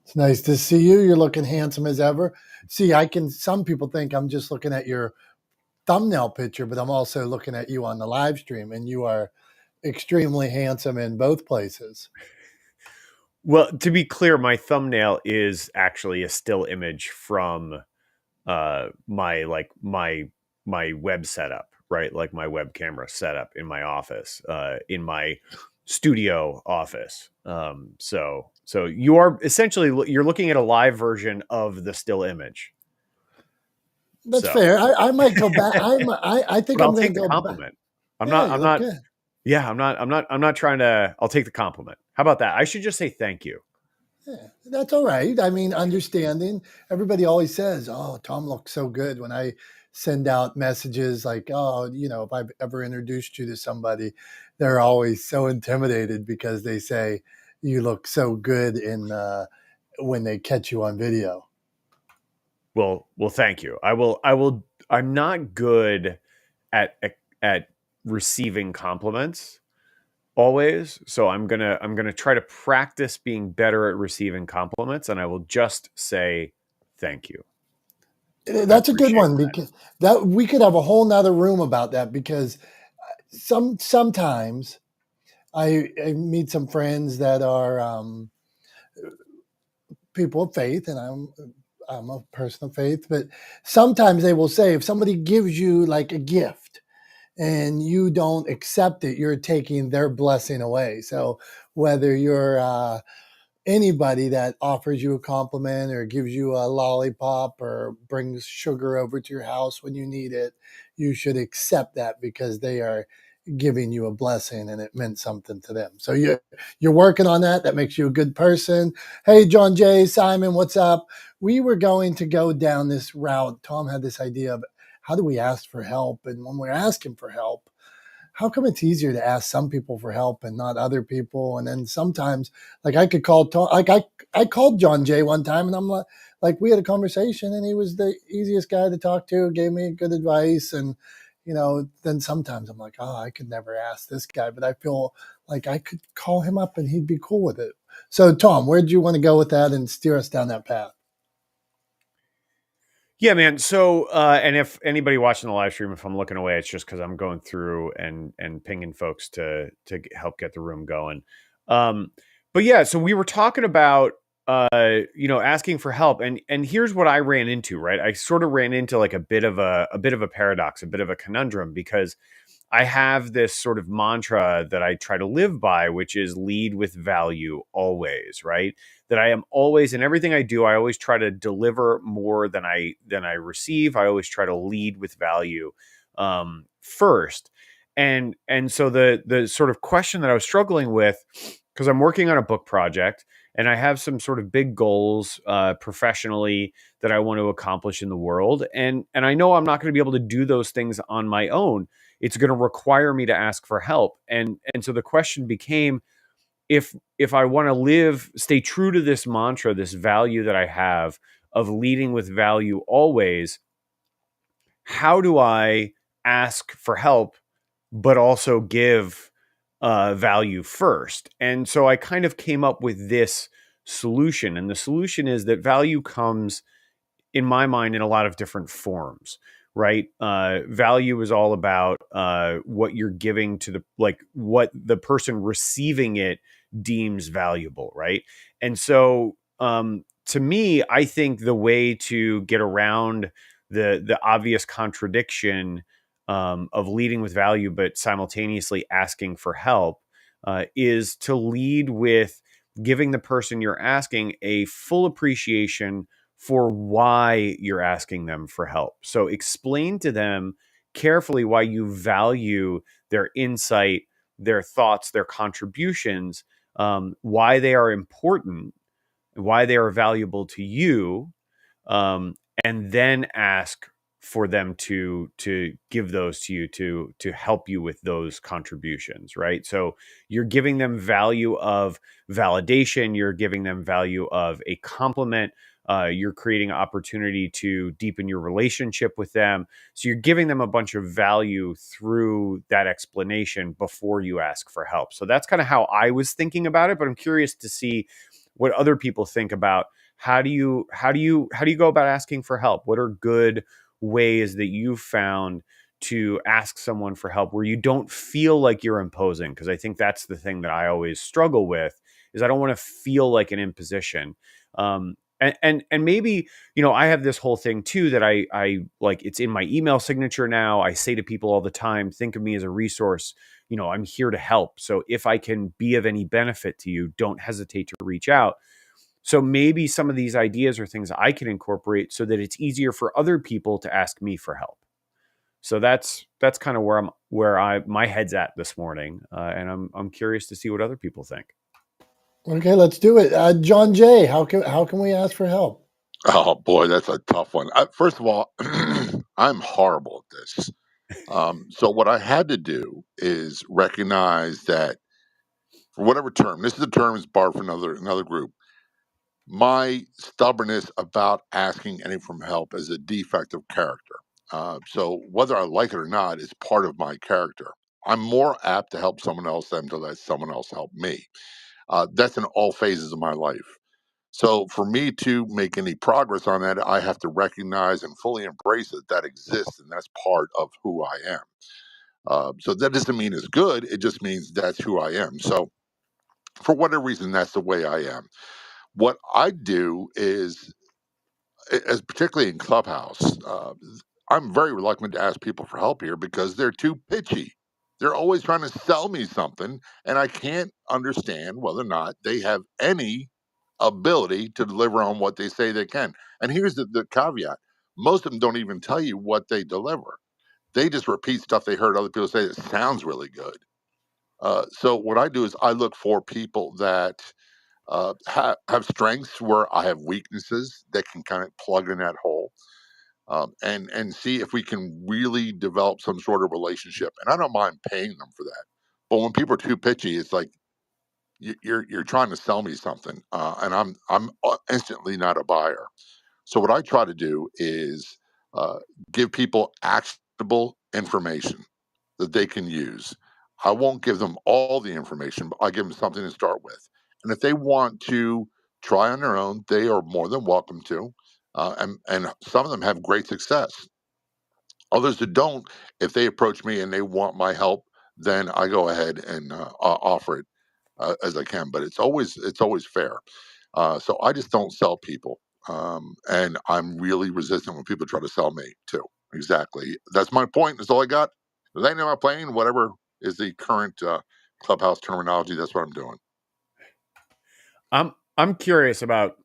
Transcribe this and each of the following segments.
It's nice to see you. You're looking handsome as ever. See, some people think I'm just looking at your thumbnail picture, but I'm also looking at you on the live stream, and you are extremely handsome in both places. Well, to be clear, my thumbnail is actually a still image from my web setup, right? Like my web camera setup in my office, in my studio office. So you are essentially you're looking at a live version of the still image. That's So, fair. I might go back. I think but I'm I'll going take to the go back. compliment. I'm Yeah, not. you I'm look not. good. Yeah, I'm not trying to. I'll take the compliment. How about that? I should just say thank you. Yeah, that's all right. I mean, understanding. Everybody always says, "Oh, Tom looks so good." When I send out messages like, "Oh, if I've ever introduced you to somebody," they're always so intimidated because they say you look so good in when they catch you on video. Well, thank you. I will. I will. I'm not good at at receiving compliments always, so I'm gonna try to practice being better at receiving compliments, and I will just say thank you. I That's a good appreciate one that. because that we could have a whole nother room about that because sometimes I meet some friends that are people of faith, and I'm a person of faith, but sometimes they will say if somebody gives you like a gift and you don't accept it, you're taking their blessing away. So whether you're anybody that offers you a compliment or gives you a lollipop or brings sugar over to your house when you need it, you should accept that because they are giving you a blessing and it meant something to them. So you're working on that. That makes you a good person. Hey, John Jay, Simon, what's up? We were going to go down this route. Tom had this idea of how do we ask for help? And when we're asking for help, how come it's easier to ask some people for help and not other people? And then sometimes, like I could call, I called John Jay one time, and I'm like we had a conversation, and he was the easiest guy to talk to, gave me good advice, and then sometimes I'm like, oh, I could never ask this guy, but I feel like I could call him up and he'd be cool with it. So, Tom, where do you want to go with that and steer us down that path? Yeah, man. So, and if anybody watching the live stream, if I'm looking away, it's just because I'm going through and pinging folks help get the room going. Um, but yeah, so we were talking about asking for help, and here's what I ran into. Right, I sort of ran into like a bit of a paradox, a bit of a conundrum because I have this sort of mantra that I try to live by, which is lead with value always, right? That I am always in everything I do, I always try to deliver more than I receive. I always try to lead with value first. And so the sort of question that I was struggling with, because I'm working on a book project and I have some sort of big goals professionally that I want to accomplish in the world. And I know I'm not going to be able to do those things on my own. It's going to require me to ask for help. And so the question became, if I want to stay true to this mantra, this value that I have of leading with value always, how do I ask for help but also give value first? And so I kind of came up with this solution, and the solution is that value comes, in my mind, in a lot of different forms, right? Value is all about what you're giving to what the person receiving it deems valuable, right? And so, to me, I think the way to get around the obvious contradiction of leading with value but simultaneously asking for help is to lead with giving the person you're asking a full appreciation for why you're asking them for help. So explain to them carefully why you value their insight, their thoughts, their contributions, why they are important, why they are valuable to you, um, and then ask for them to give those to you to help you with those contributions, right? So you're giving them value of validation, you're giving them value of a compliment, you're creating opportunity to deepen your relationship with them. So you're giving them a bunch of value through that explanation before you ask for help. So that's kind of how I was thinking about it, but I'm curious to see what other people think about how do you go about asking for help? What are good ways that you've found to ask someone for help where you don't feel like you're imposing? Because I think that's the thing that I always struggle with, is I don't want to feel like an imposition. And maybe, I have this whole thing too that I like, it's in my email signature now. I say to people all the time, think of me as a resource. I'm here to help. So if I can be of any benefit to you, don't hesitate to reach out. So maybe some of these ideas are things I can incorporate so that it's easier for other people to ask me for help. So that's kind of where my head's at this morning, and I'm curious to see what other people think. Okay, let's do it. John Jay, how can we ask for help? Oh boy, that's a tough one. First of all, I'm horrible at this. So what I had to do is recognize that for whatever term, this is a term is barred for another group. My stubbornness about asking any from help is a defect of character. So whether I like it or not is part of my character. I'm more apt to help someone else than to let someone else help me. That's in all phases of my life. So for me to make any progress on that, I have to recognize and fully embrace that exists, and that's part of who I am. So that doesn't mean it's good; it just means that's who I am. So for whatever reason, that's the way I am. What I do is, as particularly in Clubhouse, I'm very reluctant to ask people for help here because they're too pitchy. They're always trying to sell me something, and I can't understand whether or not they have any ability to deliver on what they say they can. And here's the caveat: most of them don't even tell you what they deliver. They just repeat stuff they heard other people say that sounds really good. So what I do is I look for people that have strengths where I have weaknesses that can kind of plug in that hole, and see if we can really develop some sort of relationship. And I don't mind paying them for that. But when people are too pitchy, it's like you're trying to sell me something, and I'm instantly not a buyer. So what I try to do is uh, give people actionable information that they can use. I won't give them all the information, but I give them something to start with. And if they want to try on their own, they are more than welcome to. And some of them have great success. Others that don't, if they approach me and they want my help, then I go ahead and offer it as I can. But it's always fair. So I just don't sell people, and I'm really resistant when people try to sell me too. Exactly. That's my point. That's all I got. They know I'm playing whatever is the current clubhouse terminology. That's what I'm doing. I'm curious about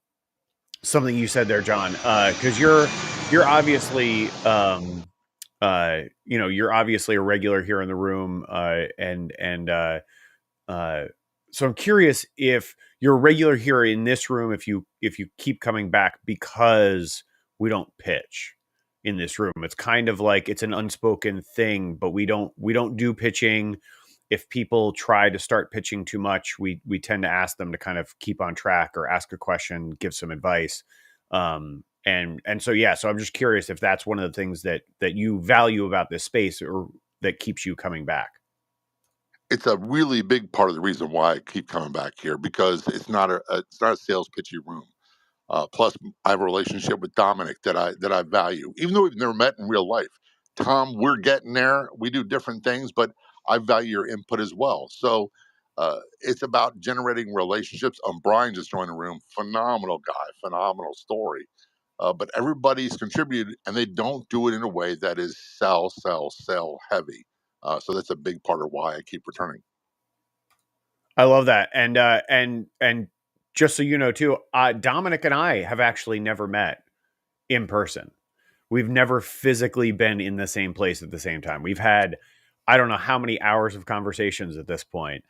something you said there, John, because you're obviously you're obviously a regular here in the room, and so I'm curious if you're a regular here in this room, if you keep coming back because we don't pitch in this room. It's kind of like it's an unspoken thing, but we don't do pitching. If people try to start pitching too much, we tend to ask them to kind of keep on track or ask a question, give some advice. And so yeah, so I'm just curious if that's one of the things that you value about this space or that keeps you coming back. It's a really big part of the reason why I keep coming back here because it's not a sales pitchy room. Plus, I have a relationship with Dominick that I value, even though we've never met in real life. Tom, we're getting there. We do different things, but I value your input as well. So it's about generating relationships. Brian just joined the room. Phenomenal guy, phenomenal story. But everybody's contributed, and they don't do it in a way that is sell, sell, sell heavy. So that's a big part of why I keep returning. I love that. And just so you know too, Dominick and I have actually never met in person. We've never physically been in the same place at the same time. We've had, I don't know how many hours of conversations at this point,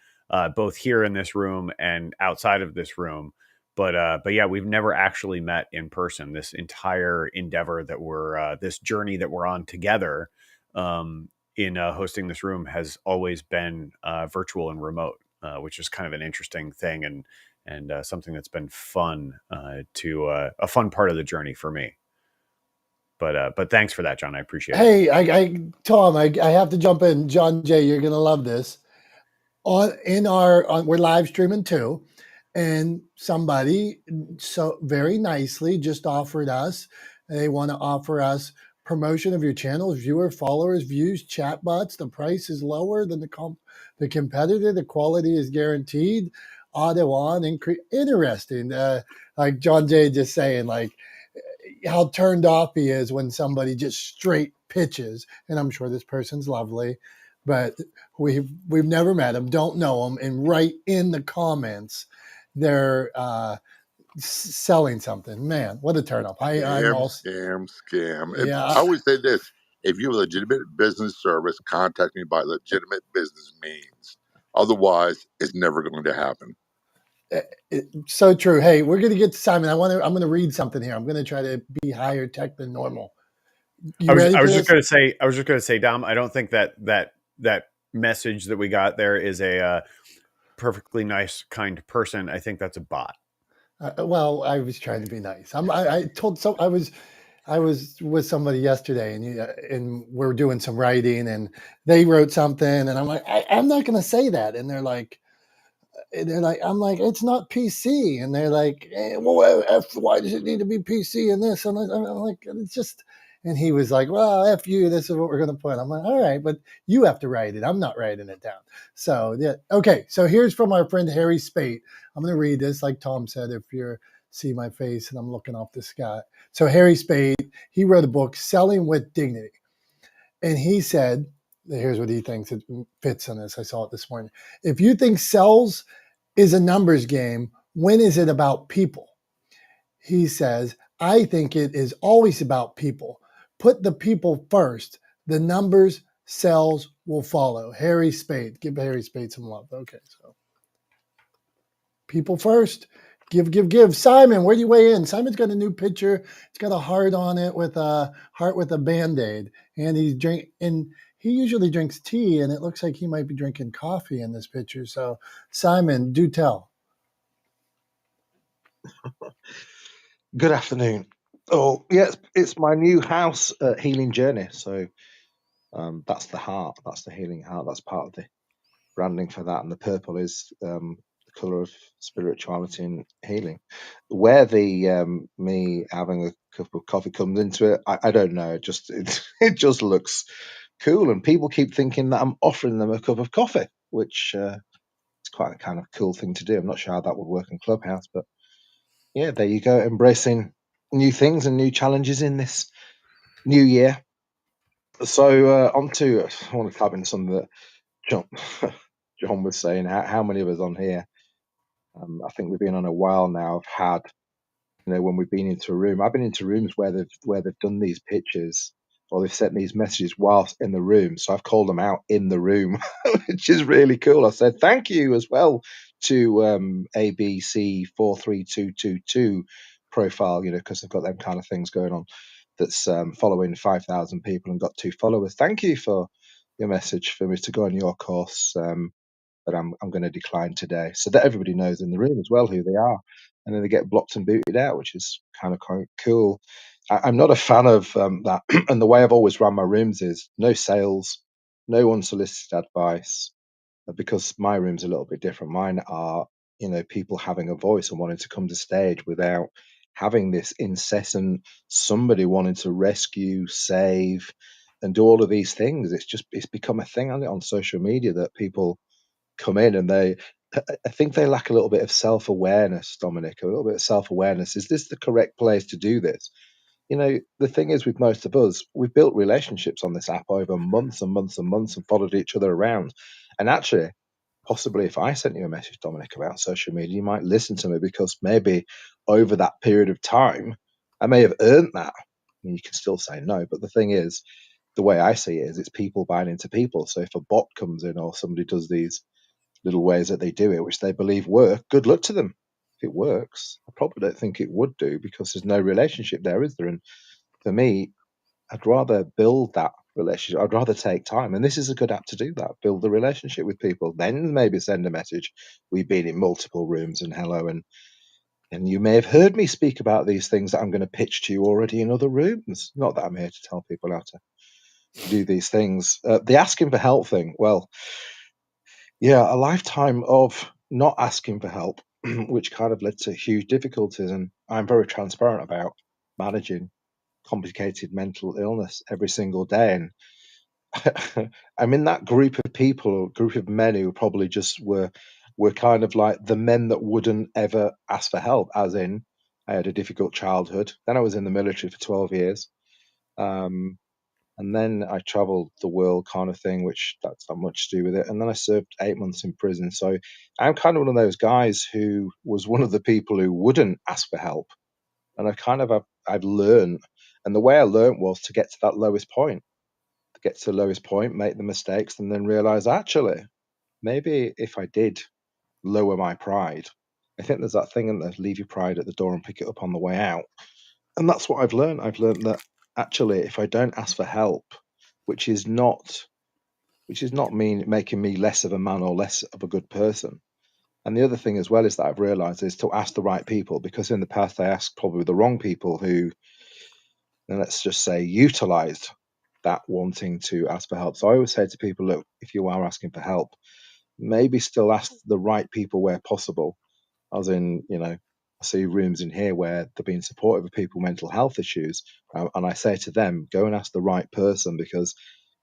both here in this room and outside of this room. But yeah, we've never actually met in person. This entire endeavor that this journey that we're on together, in hosting this room has always been virtual and remote, which is kind of an interesting thing and something that's been fun, to a fun part of the journey for me. But thanks for that, John. I appreciate it. Hey, Tom, I have to jump in. John Jay, you're gonna love this. We're live streaming too, And somebody so very nicely just offered us, they want to offer us promotion of your channels, viewer, followers, views, chatbots. The price is lower than the competitor. The quality is guaranteed. Auto on, interesting. Like John Jay just saying, like how turned off he is when somebody just straight pitches. And I'm sure this person's lovely, but we've never met him, don't know him, and right in the comments they're selling something. Man, what a turn up! I'm Scam, also scam, scam. I yeah. always say this: if you have a legitimate business service, contact me by legitimate business means. Otherwise, it's never going to happen. So true. Hey, we're gonna get to Simon. I'm gonna read something here. I'm gonna try to be higher tech than normal. You ready I for was just this? gonna say, Dom, I don't think that message that we got there is a perfectly nice, kind person. I think that's a bot. Well, I was trying to be nice. I told some. I was with somebody yesterday, and we're doing some writing, and they wrote something, and I'm like, I'm not gonna say that, and they're like, I'm like, it's not PC, and they're like, well, why does it need to be PC and this? And I'm like, it's just, and he was like, well, F you, this is what we're gonna put. I'm like, all right, but you have to write it. I'm not writing it down. So yeah, okay. So here's from our friend Harry Spate. I'm gonna read this, like Tom said, if you're see my face and I'm looking off the sky. So Harry Spate, he wrote a book, Selling with Dignity, and he said, here's what he thinks it fits in this. I saw it this morning. If you think sales is a numbers game, when is it about people? He says, I think it is always about people. Put the people first. The numbers, sales will follow. Harry Spade. Give Harry Spade some love. Okay, so people first. Give. Simon, where do you weigh in? Simon's got a new picture. It's got a heart on it with a heart with a Band-Aid. And he usually drinks tea, and it looks like he might be drinking coffee in this picture. So Simon, do tell. Good afternoon. Oh, yeah, it's my new house healing journey. So that's the heart. That's the healing heart. That's part of the branding for that. And the purple is the color of spirituality and healing. Where the me having a cup of coffee comes into it, I don't know. It just looks cool, and people keep thinking that I'm offering them a cup of coffee, which is quite a kind of cool thing to do. I'm not sure how that would work in Clubhouse, but yeah, there you go, embracing new things and new challenges in this new year. So on to, I want to tap into something that John, John was saying. How many of us on here? I think we've been on a while now. Have had, when we've been into a room. I've been into rooms where they've done these pictures or they've sent these messages whilst in the room. So I've called them out in the room, which is really cool. I said thank you as well to ABC43222 profile, because they've got them kind of things going on. That's following 5,000 people and got 2 followers. Thank you for your message for me to go on your course. But I'm going to decline today, so that everybody knows in the room as well who they are, and then they get blocked and booted out, which is kind of quite cool. I'm not a fan of that, and the way I've always run my rooms is no sales, no unsolicited advice, because my room's a little bit different. Mine are, people having a voice and wanting to come to stage without having this incessant somebody wanting to rescue, save, and do all of these things. It's become a thing on social media that people come in and I think they lack a little bit of self-awareness, Dominic, a little bit of self-awareness. Is this the correct place to do this? The thing is with most of us, we've built relationships on this app over months and months and months and followed each other around. And actually, possibly if I sent you a message, Dominic, about social media, you might listen to me because maybe over that period of time, I may have earned that. I mean, you can still say no, but the thing is, the way I see it is it's people buying into people. So if a bot comes in or somebody does these little ways that they do it, which they believe work, good luck to them. If it works, I probably don't think it would do because there's no relationship there, is there? And for me, I'd rather build that relationship. I'd rather take time. And this is a good app to do that. Build the relationship with people. Then maybe send a message. We've been in multiple rooms and hello. And you may have heard me speak about these things that I'm going to pitch to you already in other rooms. Not that I'm here to tell people how to do these things. The asking for help thing. Well, yeah, a lifetime of not asking for help which kind of led to huge difficulties. And I'm very transparent about managing complicated mental illness every single day. And I'm in that group of people, group of men who probably just were kind of like the men that wouldn't ever ask for help, as in I had a difficult childhood. Then I was in the military for 12 years. And then I traveled the world kind of thing, which that's not much to do with it. And then I served 8 months in prison. So I'm kind of one of those guys who was one of the people who wouldn't ask for help. And I've learned, and the way I learned was to get to that lowest point, make the mistakes, and then realize actually, maybe if I did lower my pride, I think there's that thing in there, leave your pride at the door and pick it up on the way out. And that's what I've learned. I've learned that actually, if I don't ask for help, which is not making me less of a man or less of a good person. And the other thing as well is that I've realized is to ask the right people, because in the past I asked probably the wrong people who, and let's just say, utilized that wanting to ask for help. So I always say to people, look, if you are asking for help, maybe still ask the right people where possible. As in, I see rooms in here where they're being supportive of people with mental health issues. And I say to them, go and ask the right person, because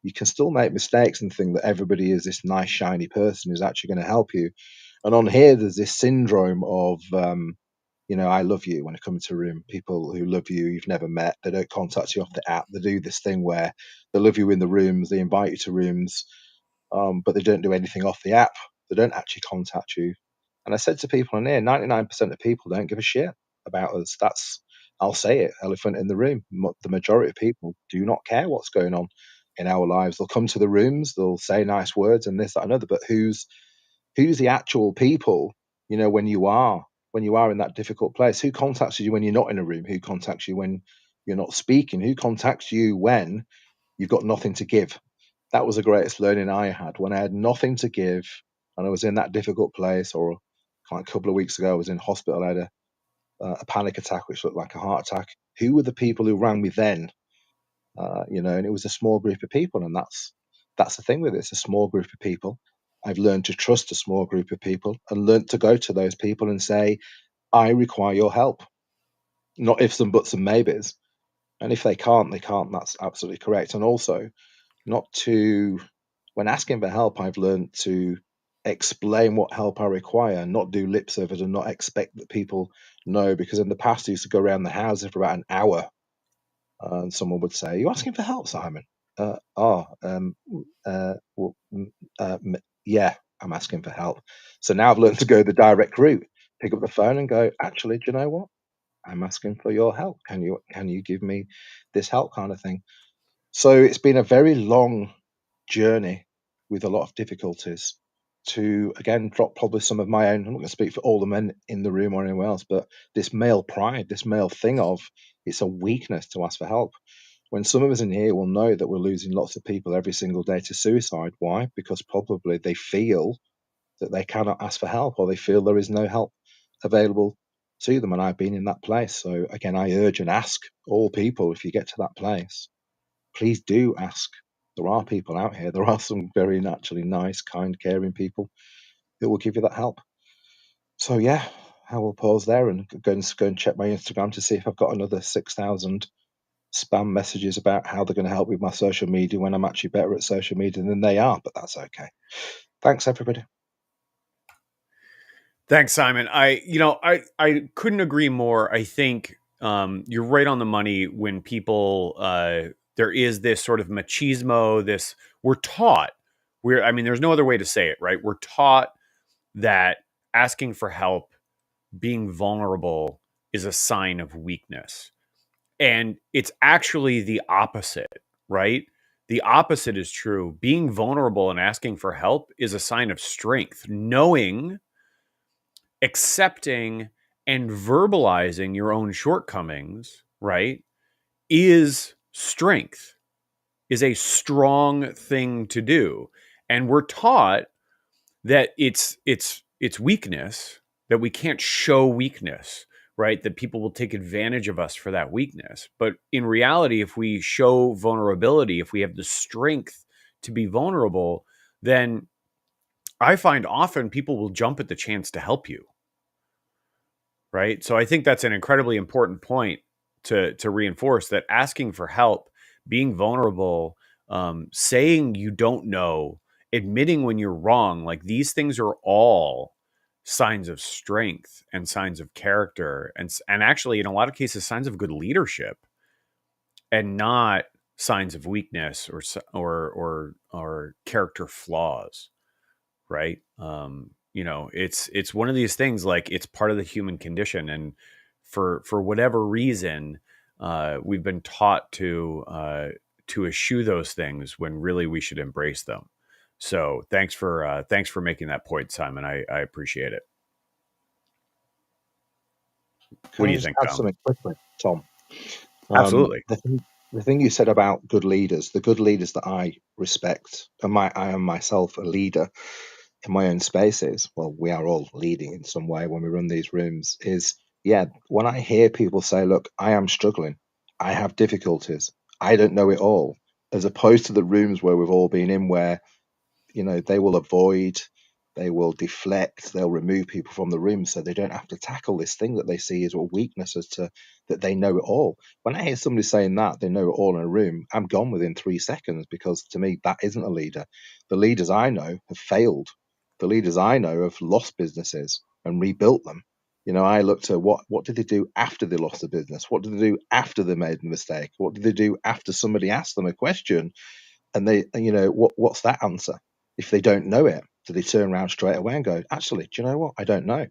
you can still make mistakes and think that everybody is this nice, shiny person who's actually going to help you. And on here, there's this syndrome of, I love you when I come into a room. People who love you, you've never met, they don't contact you off the app. They do this thing where they love you in the rooms, they invite you to rooms, but they don't do anything off the app. They don't actually contact you. And I said to people in here, 99% of people don't give a shit about us. I'll say it, elephant in the room. The majority of people do not care what's going on in our lives. They'll come to the rooms, they'll say nice words and this, that, and other, but who's the actual people, when you are in that difficult place? Who contacts you when you're not in a room? Who contacts you when you're not speaking? Who contacts you when you've got nothing to give? That was the greatest learning I had, when I had nothing to give and I was in that difficult place. Or a couple of weeks ago, I was in hospital. I had a panic attack, which looked like a heart attack. Who were the people who rang me then? And it was a small group of people. And that's the thing with it. It's a small group of people. I've learned to trust a small group of people and learned to go to those people and say, I require your help. Not ifs and buts and maybes. And if they can't, they can't. That's absolutely correct. And also, when asking for help, I've learned to explain what help I require, not do lip service and not expect that people know. Because in the past, I used to go around the houses for about an hour and someone would say, "Are you asking for help, Simon?" Yeah, I'm asking for help. So now I've learned to go the direct route, pick up the phone and go, actually, do you know what? I'm asking for your help. Can you give me this help, kind of thing? So it's been a very long journey with a lot of difficulties to, again, drop probably some of my own. I'm not going to speak for all the men in the room or anyone else, but this male pride, this male thing of, it's a weakness to ask for help. When some of us in here will know that we're losing lots of people every single day to suicide. Why? Because probably they feel that they cannot ask for help, or they feel there is no help available to them. And I've been in that place. So again, I urge and ask all people, if you get to that place, please do ask. There are people out here. There are some very naturally nice, kind, caring people who will give you that help. So yeah, I will pause there and go and check my Instagram to see if I've got another 6,000 spam messages about how they're going to help with my social media when I'm actually better at social media than they are. But that's okay. Thanks, everybody. Thanks, Simon. I couldn't agree more. I think you're right on the money when people there is this sort of machismo. We're taught. There's no other way to say it, right? We're taught that asking for help, being vulnerable, is a sign of weakness, and it's actually the opposite, right? The opposite is true. Being vulnerable and asking for help is a sign of strength. Knowing, accepting, and verbalizing your own shortcomings, right, is strength, is a strong thing to do. And we're taught that it's weakness, that we can't show weakness, right? That people will take advantage of us for that weakness. But in reality, if we show vulnerability, if we have the strength to be vulnerable, then I find often people will jump at the chance to help you. right? So I think that's an incredibly important point to reinforce, that asking for help, being vulnerable, saying you don't know, admitting when you're wrong, like these things are all signs of strength and signs of character, and actually in a lot of cases signs of good leadership, and not signs of weakness or character flaws, right? It's one of these things, like it's part of the human condition, and for whatever reason, we've been taught to eschew those things when really we should embrace them. So thanks for making that point, Simon. I appreciate it. What Can do I you just think, add Tom? something quickly, Tom? Absolutely. The thing you said about good leaders, the good leaders that I respect, and I am myself a leader in my own spaces. Well, we are all leading in some way when we run these rooms. Is yeah, when I hear people say, "Look, I am struggling, I have difficulties, I don't know it all," as opposed to the rooms where we've all been in, where they will avoid, they will deflect, they'll remove people from the room so they don't have to tackle this thing that they see as a weakness, as to that they know it all. When I hear somebody saying that they know it all in a room, I'm gone within 3 seconds, because to me that isn't a leader. The leaders I know have failed. The leaders I know have lost businesses and rebuilt them. I looked at what did they do after they lost the business? What did they do after they made the mistake? What did they do after somebody asked them a question and what's that answer? If they don't know it, do they turn around straight away and go, actually, do you know what? I don't know.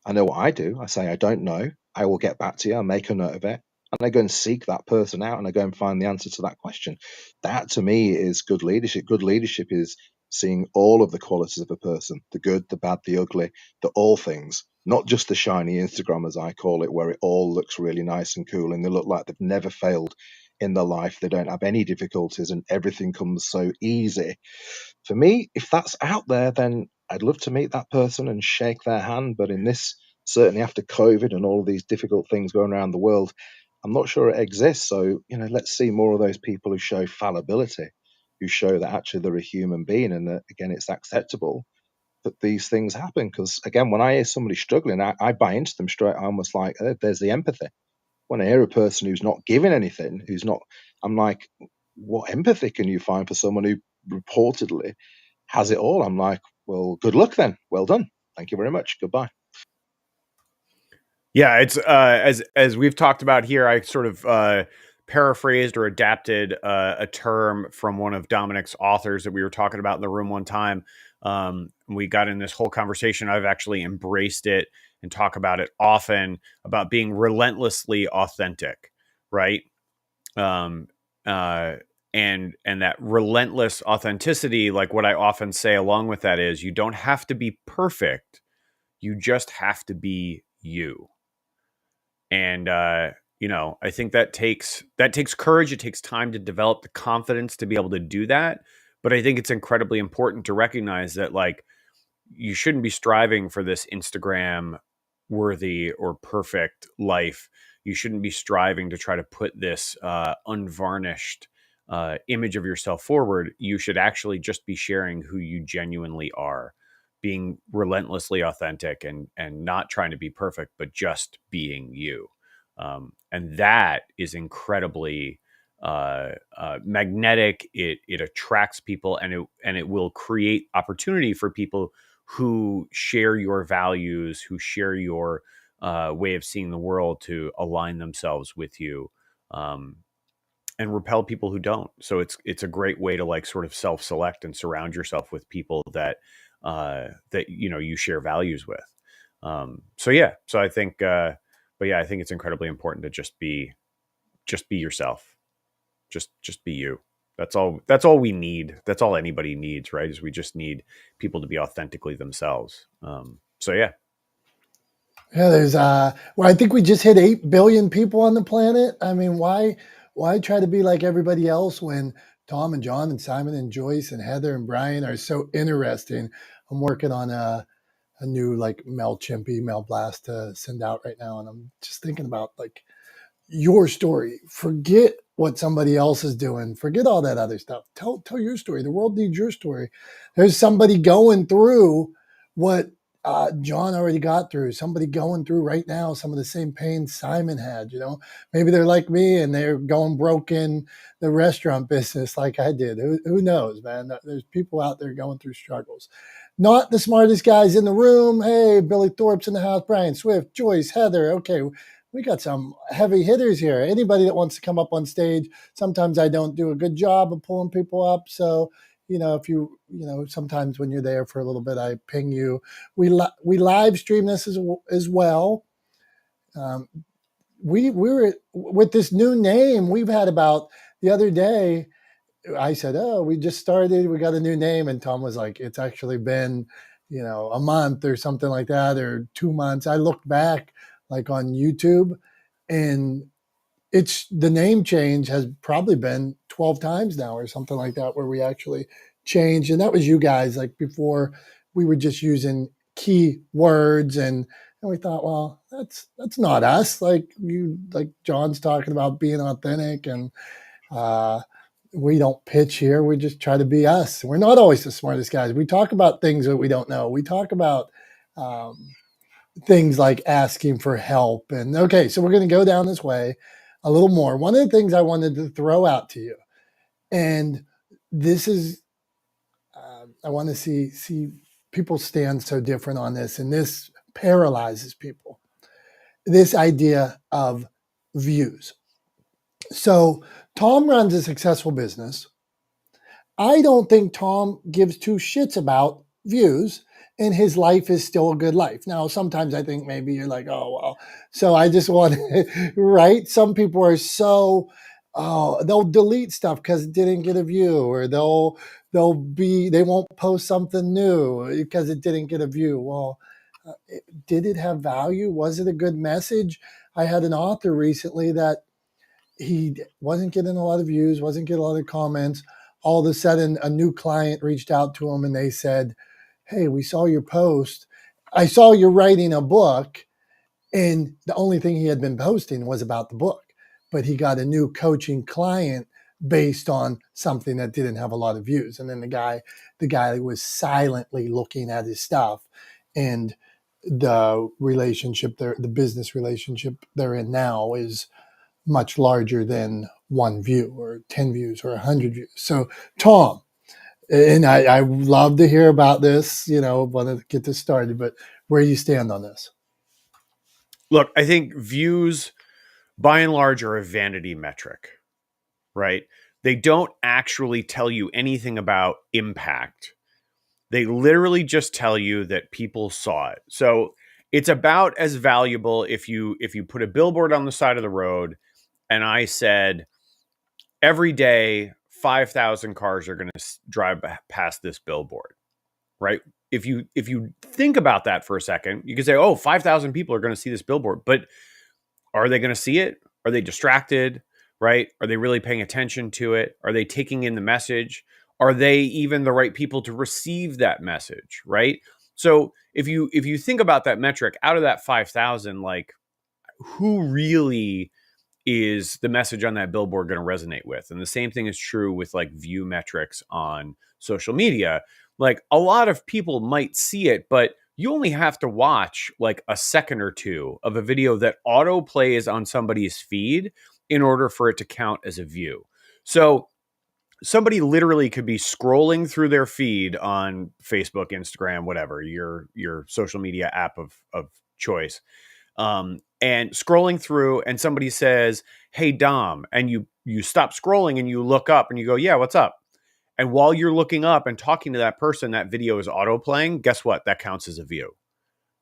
I know what I do. I say, I don't know. I will get back to you. I'll make a note of it. And I go and seek that person out and I go and find the answer to that question. That to me is good leadership. Good leadership is seeing all of the qualities of a person, the good, the bad, the ugly, the all things, not just the shiny Instagram, as I call it, where it all looks really nice and cool and they look like they've never failed in their life. They don't have any difficulties and everything comes so easy. For me, if that's out there, then I'd love to meet that person and shake their hand. But in this, certainly after COVID and all of these difficult things going around the world, I'm not sure it exists. So, let's see more of those people who show fallibility, who show that actually they're a human being and that, again, it's acceptable that these things happen. Because, again, when I hear somebody struggling, I buy into them straight. I almost like, there's the empathy. When I hear a person who's not giving anything, I'm like, what empathy can you find for someone who reportedly has it all? I'm like, well, good luck then. Well done. Thank you very much. Goodbye. Yeah, it's as we've talked about here, I sort of paraphrased or adapted a term from one of Dominick's authors that we were talking about in the room one time. We got in this whole conversation. I've actually embraced it and talk about it often, about being relentlessly authentic, right? Um, uh, and that relentless authenticity, like what I often say along with that is, you don't have to be perfect. You just have to be you. And I think that takes courage. It takes time to develop the confidence to be able to do that. But I think it's incredibly important to recognize that, like, you shouldn't be striving for this Instagram worthy or perfect life. You shouldn't be striving to try to put this unvarnished image of yourself forward. You should actually just be sharing who you genuinely are, being relentlessly authentic and not trying to be perfect, but just being you. And that is incredibly magnetic. It attracts people, and it will create opportunity for people who share your values, who share your way of seeing the world, to align themselves with you, and repel people who don't. So it's a great way to, like, sort of self-select and surround yourself with people that you share values with. So I think, but yeah, I think it's incredibly important to just be yourself, just be you. That's all we need. That's all anybody needs, right? Is we just need people to be authentically themselves. So yeah. Yeah, there's well, I think we just hit 8 billion people on the planet. I mean, why try to be like everybody else when Tom and John and Simon and Joyce and Heather and Brian are so interesting? I'm working on a new like MailChimp email blast to send out right now, and I'm just thinking about like your story. Forget what somebody else is doing. Forget all that other stuff. Tell your story. The world needs your story. There's somebody going through what John already got through, somebody going through right now some of the same pain Simon had, maybe they're like me and they're going broke in the restaurant business like I did. Who knows, man? There's people out there going through struggles. Not the smartest guys in the room. Hey, Billy Thorpe's in the house, Brian Swift, Joyce, Heather. Okay, we got some heavy hitters here. Anybody that wants to come up on stage. Sometimes I don't do a good job of pulling people up. So, if sometimes when you're there for a little bit, I ping you. We live stream this as well. We were with this new name. We've had about the other day. I said, "Oh, we just started. We got a new name," and Tom was like, "It's actually been, a month or something like that, or 2 months." I looked back, like on YouTube, and the name change has probably been 12 times now or something like that, where we actually changed. And that was you guys, like before we were just using key words, and we thought, well, that's not us. Like John's talking about being authentic, and we don't pitch here. We just try to be us. We're not always the smartest guys. We talk about things that we don't know. We talk about things like asking for help. And okay, so we're going to go down this way a little more. One of the things I wanted to throw out to you, and this is, I want to see people stand so different on this, and this paralyzes people. This idea of views. So Tom runs a successful business. I don't think Tom gives two shits about views, and his life is still a good life. Now, sometimes I think maybe you're like, oh, well, so I just want to, right? Some people are so, they'll delete stuff because it didn't get a view, or they won't post something new because it didn't get a view. Well, did it have value? Was it a good message? I had an author recently that he wasn't getting a lot of views, wasn't getting a lot of comments. All of a sudden, a new client reached out to him and they said, "Hey, we saw your post. I saw you're writing a book." And the only thing he had been posting was about the book. But he got a new coaching client based on something that didn't have a lot of views. And then the guy was silently looking at his stuff, and the business relationship they're in now is much larger than one view or 10 views or 100 views. So, Tom, and I love to hear about this, want to get this started, but where do you stand on this? Look, I think views, by and large, are a vanity metric, right? They don't actually tell you anything about impact. They literally just tell you that people saw it. So it's about as valuable if you put a billboard on the side of the road and I said, every day, 5,000 cars are going to drive past this billboard, right? If you think about that for a second, you can say, oh, 5,000 people are going to see this billboard. But are they going to see it? Are they distracted, right? Are they really paying attention to it? Are they taking in the message? Are they even the right people to receive that message, right? So if you think about that metric, out of that 5,000, like, who really is the message on that billboard going to resonate with? And the same thing is true with like view metrics on social media. Like, a lot of people might see it, but you only have to watch like a second or two of a video that auto plays on somebody's feed in order for it to count as a view. So somebody literally could be scrolling through their feed on Facebook, Instagram, whatever, your social media app of choice. And scrolling through, and somebody says, "Hey, Dom," and you stop scrolling and you look up and you go, "Yeah, what's up?" And while you're looking up and talking to that person, that video is auto playing. Guess what? That counts as a view,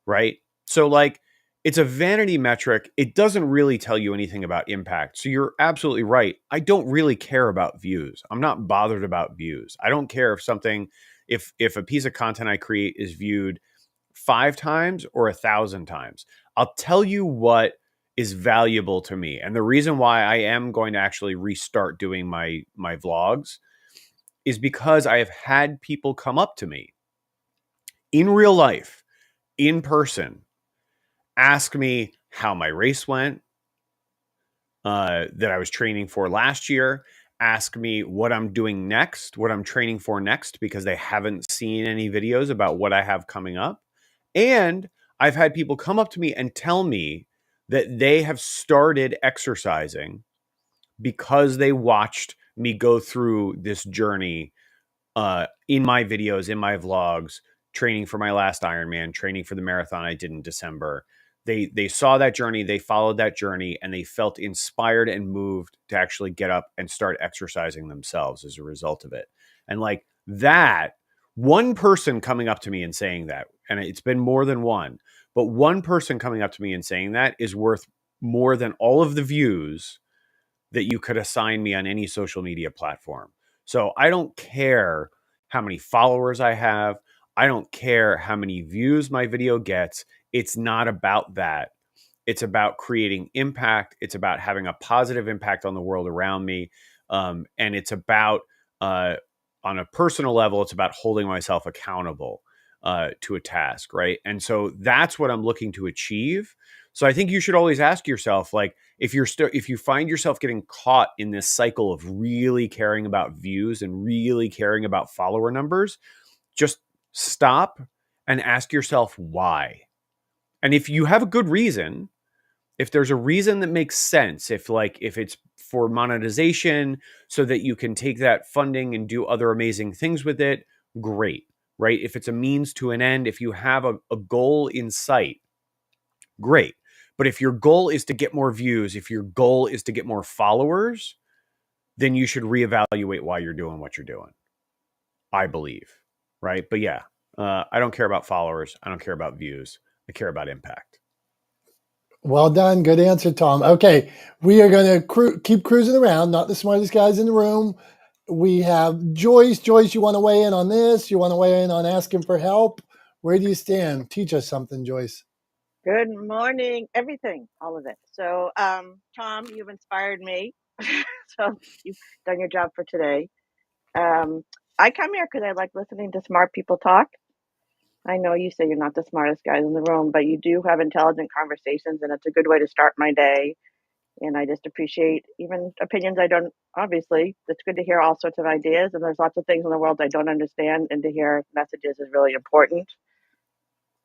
right? So like, it's a vanity metric. It doesn't really tell you anything about impact. So you're absolutely right. I don't really care about views. I'm not bothered about views. I don't care if a piece of content I create is viewed 5 times or 1,000 times. I'll tell you what is valuable to me. And the reason why I am going to actually restart doing my vlogs is because I have had people come up to me in real life, in person, ask me how my race went, that I was training for last year, ask me what I'm doing next, what I'm training for next, because they haven't seen any videos about what I have coming up. And I've had people come up to me and tell me that they have started exercising because they watched me go through this journey in my videos, in my vlogs, training for my last Ironman, training for the marathon I did in December. They saw that journey, they followed that journey, and they felt inspired and moved to actually get up and start exercising themselves as a result of it. And like that, one person coming up to me and saying that, and it's been more than one, but one person coming up to me and saying that is worth more than all of the views that you could assign me on any social media platform. So I don't care how many followers I have. I don't care how many views my video gets. It's not about that. It's about creating impact. It's about having a positive impact on the world around me. And it's about, on a personal level, it's about holding myself accountable to a task, right? And so that's what I'm looking to achieve. So I think you should always ask yourself, like, if you find yourself getting caught in this cycle of really caring about views and really caring about follower numbers, just stop and ask yourself why. And if you have a good reason, if there's a reason that makes sense, if it's for monetization so that you can take that funding and do other amazing things with it, great, right? If it's a means to an end, if you have a goal in sight, great. But if your goal is to get more views, if your goal is to get more followers, then you should reevaluate why you're doing what you're doing, I believe, right? But yeah, I don't care about followers. I don't care about views. I care about impact. Well done. Good answer, Tom. Okay, we are going to keep cruising around. Not the smartest guys in the room. We have Joyce. Joyce, you want to weigh in on this? You want to weigh in on asking for help? Where do you stand? Teach us something, Joyce. Good morning, everything, all of it. So, Tom, you've inspired me. So you've done your job for today. I come here because I like listening to smart people talk. I know you say you're not the smartest guys in the room, but you do have intelligent conversations, and it's a good way to start my day. And I just appreciate even opinions I don't, obviously, it's good to hear all sorts of ideas. And there's lots of things in the world I don't understand, and to hear messages is really important.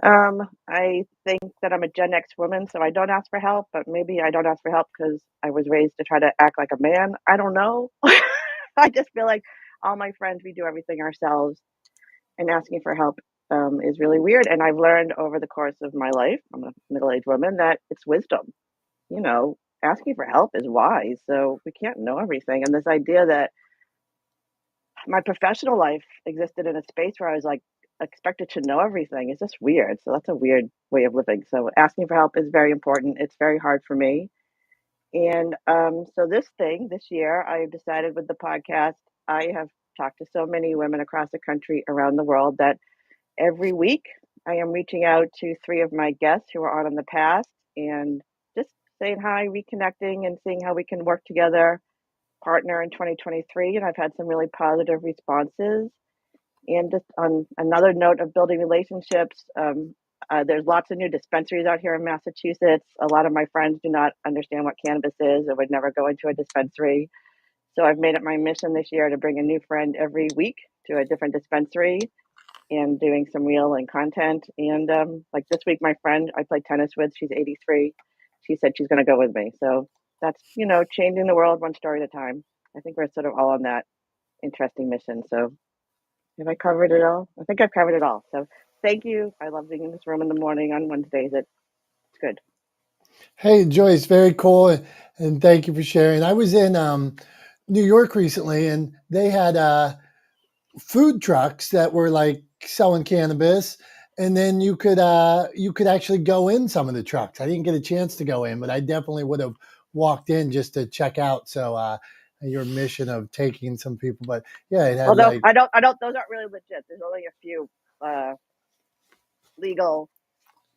I think that I'm a Gen X woman, so I don't ask for help, but maybe I don't ask for help because I was raised to try to act like a man. I don't know. I just feel like all my friends, we do everything ourselves, and asking for help is really weird. And I've learned over the course of my life, I'm a middle-aged woman, that it's wisdom. You know, asking for help is wise. So we can't know everything. And this idea that my professional life existed in a space where I was like expected to know everything is just weird. So that's a weird way of living. So asking for help is very important. It's very hard for me. And so this year, I decided with the podcast, I have talked to so many women across the country, around the world, that every week I am reaching out to three of my guests who were on in the past and just saying hi, reconnecting, and seeing how we can work together, partner in 2023. And I've had some really positive responses. And just on another note of building relationships, there's lots of new dispensaries out here in Massachusetts. A lot of my friends do not understand what cannabis is or would never go into a dispensary. So I've made it my mission this year to bring a new friend every week to a different dispensary and doing some reel and content. And like this week, my friend I play tennis with, she's 83. She said she's going to go with me. So that's, changing the world one story at a time. I think we're sort of all on that interesting mission. So have I covered it all? I think I've covered it all. So thank you. I love being in this room in the morning on Wednesdays. It's good. Hey, Joyce, very cool. And thank you for sharing. I was in New York recently, and they had food trucks that were like selling cannabis. And then you could actually go in some of the trucks. I didn't get a chance to go in, but I definitely would have walked in just to check out. So your mission of taking some people, but yeah, it had Although like I don't, those aren't really legit. There's only a few legal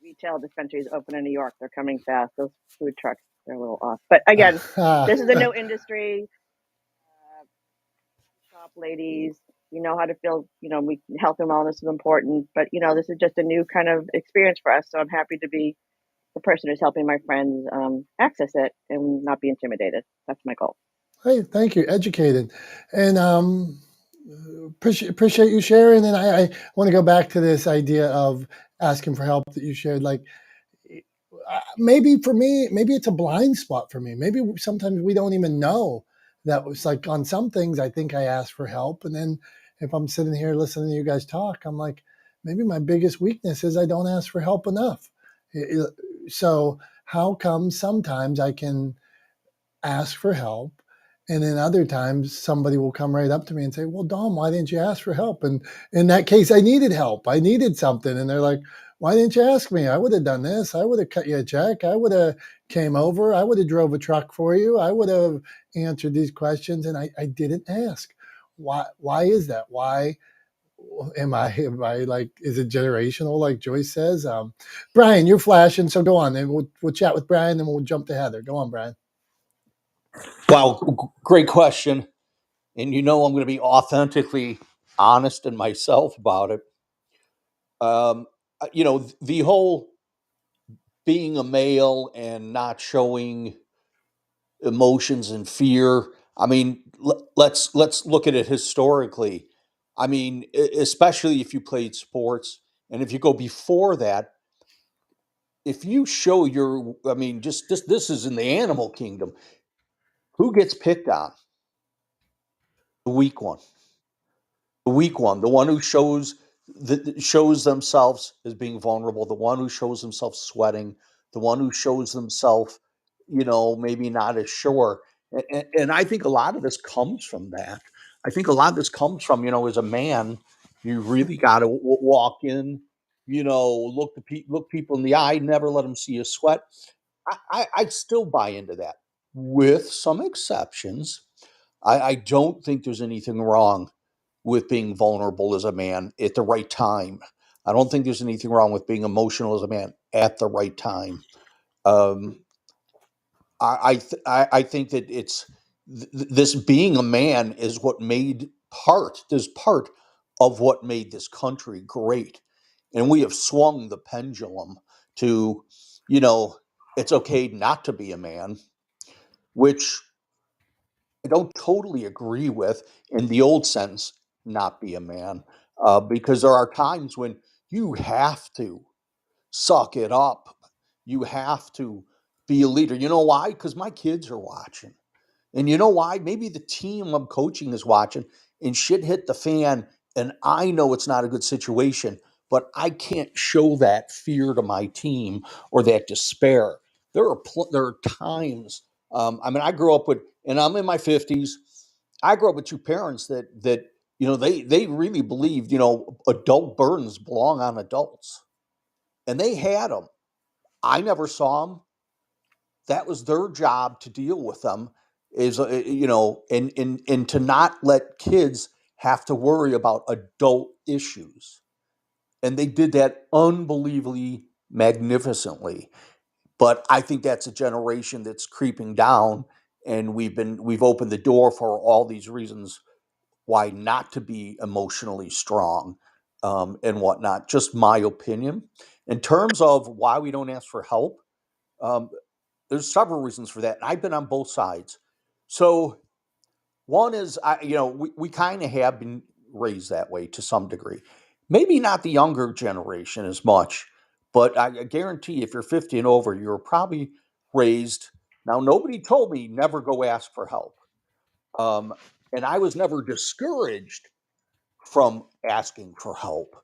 retail dispensaries open in New York. They're coming fast. Those food trucks, they're a little off. But again, this is a new industry. Shop ladies, you know how to feel, health and wellness is important. But, this is just a new kind of experience for us. So I'm happy to be the person who's helping my friends access it and not be intimidated. That's my goal. Hey, thank you. Educated. And Appreciate you sharing. And I want to go back to this idea of asking for help that you shared. Like, maybe for me, maybe it's a blind spot for me. Maybe sometimes we don't even know that. Was like on some things, I think I ask for help. And then if I'm sitting here listening to you guys talk, I'm like, maybe my biggest weakness is I don't ask for help enough. So how come sometimes I can ask for help, and then other times somebody will come right up to me and say, well, Dom, why didn't you ask for help? And in that case, I needed help. I needed something. And they're like, why didn't you ask me? I would have done this. I would have cut you a check. I would have came over. I would have drove a truck for you. I would have answered these questions. And I didn't ask. Why is that? Why am I like, is it generational, like Joyce says? Brian, you're flashing. So go on. And we'll chat with Brian, and we'll jump to Heather. Go on, Brian. Wow, great question. And I'm going to be authentically honest in myself about it. The whole being a male and not showing emotions and fear. I mean, let's look at it historically. I mean, especially if you played sports, and if you go before that, if you show I mean, just this is in the animal kingdom. Who gets picked on? The weak one. The weak one, the one who shows themselves as being vulnerable, the one who shows themselves sweating, the one who shows themselves, maybe not as sure. And I think a lot of this comes from that. I think a lot of this comes from, as a man, you really got to walk in, look people in the eye, never let them see you sweat. I'd still buy into that, with some exceptions. I don't think there's anything wrong with being vulnerable as a man at the right time. I don't think there's anything wrong with being emotional as a man at the right time. Um, I think that this being a man is what made part of what made this country great, and we have swung the pendulum to, it's okay not to be a man, which I don't totally agree with in the old sense, not be a man, because there are times when you have to suck it up. You have to be a leader. You know why? Because my kids are watching. And you know why? Maybe the team I'm coaching is watching, and shit hit the fan, and I know it's not a good situation, but I can't show that fear to my team or that despair. There are times. I mean, I grew up with, and I'm in my 50s. I grew up with two parents that they really believed adult burdens belong on adults, and they had them. I never saw them. That was their job to deal with them, is and to not let kids have to worry about adult issues, and they did that unbelievably magnificently. But I think that's a generation that's creeping down, and we've opened the door for all these reasons why not to be emotionally strong, and whatnot. Just my opinion. In terms of why we don't ask for help, um, there's several reasons for that. And I've been on both sides. So one is, we kind of have been raised that way to some degree. Maybe not the younger generation as much, but I guarantee if you're 50 and over, you're probably raised. Now, nobody told me never go ask for help. Um, and I was never discouraged from asking for help.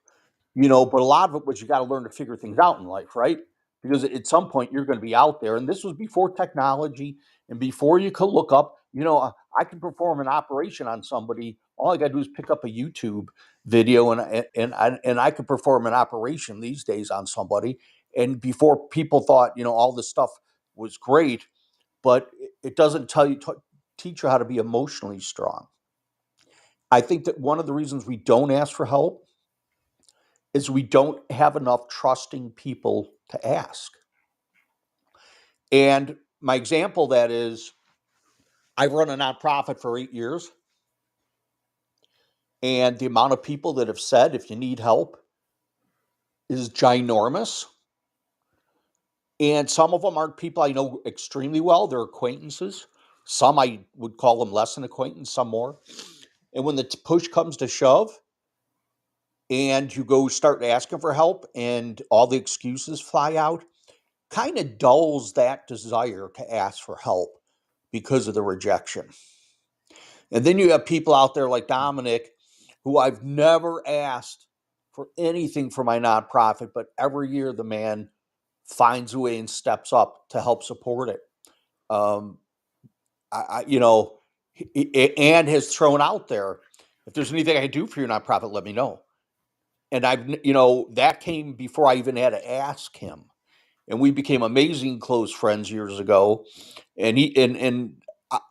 But a lot of it was, you got to learn to figure things out in life, right? Because at some point you're going to be out there, and this was before technology and before you could look up. I can perform an operation on somebody. All I got to do is pick up a YouTube video, and I could perform an operation these days on somebody. And before, people thought all this stuff was great, but it doesn't teach you how to be emotionally strong. I think that one of the reasons we don't ask for help is we don't have enough trusting people to ask. And my example of that is, I've run a nonprofit for 8 years, and the amount of people that have said, if you need help, is ginormous. And some of them aren't people I know extremely well. They're acquaintances. Some I would call them less than acquaintance, some more. And when the push comes to shove and you go start asking for help and all the excuses fly out, kind of dulls that desire to ask for help because of the rejection. And then you have people out there like Dominick, who I've never asked for anything for my nonprofit, but every year the man finds a way and steps up to help support it. And has thrown out there, if there's anything I can do for your nonprofit, let me know. And that came before I even had to ask him. And we became amazing close friends years ago. And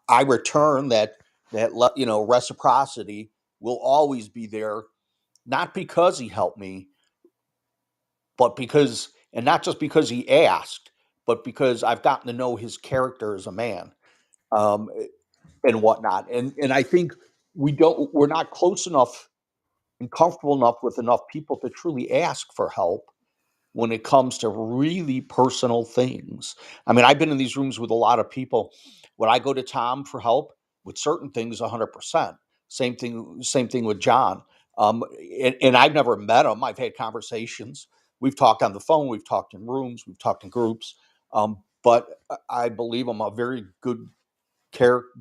I return that reciprocity will always be there, not because he helped me, but because, and not just because he asked, but because I've gotten to know his character as a man, and whatnot. And I think we're not close enough and comfortable enough with enough people to truly ask for help when it comes to really personal things. I mean, I've been in these rooms with a lot of people. When I go to Tom for help with certain things, 100%. Same thing with John. And I've never met him. I've had conversations. We've talked on the phone. We've talked in rooms. We've talked in groups. But I believe I'm a very good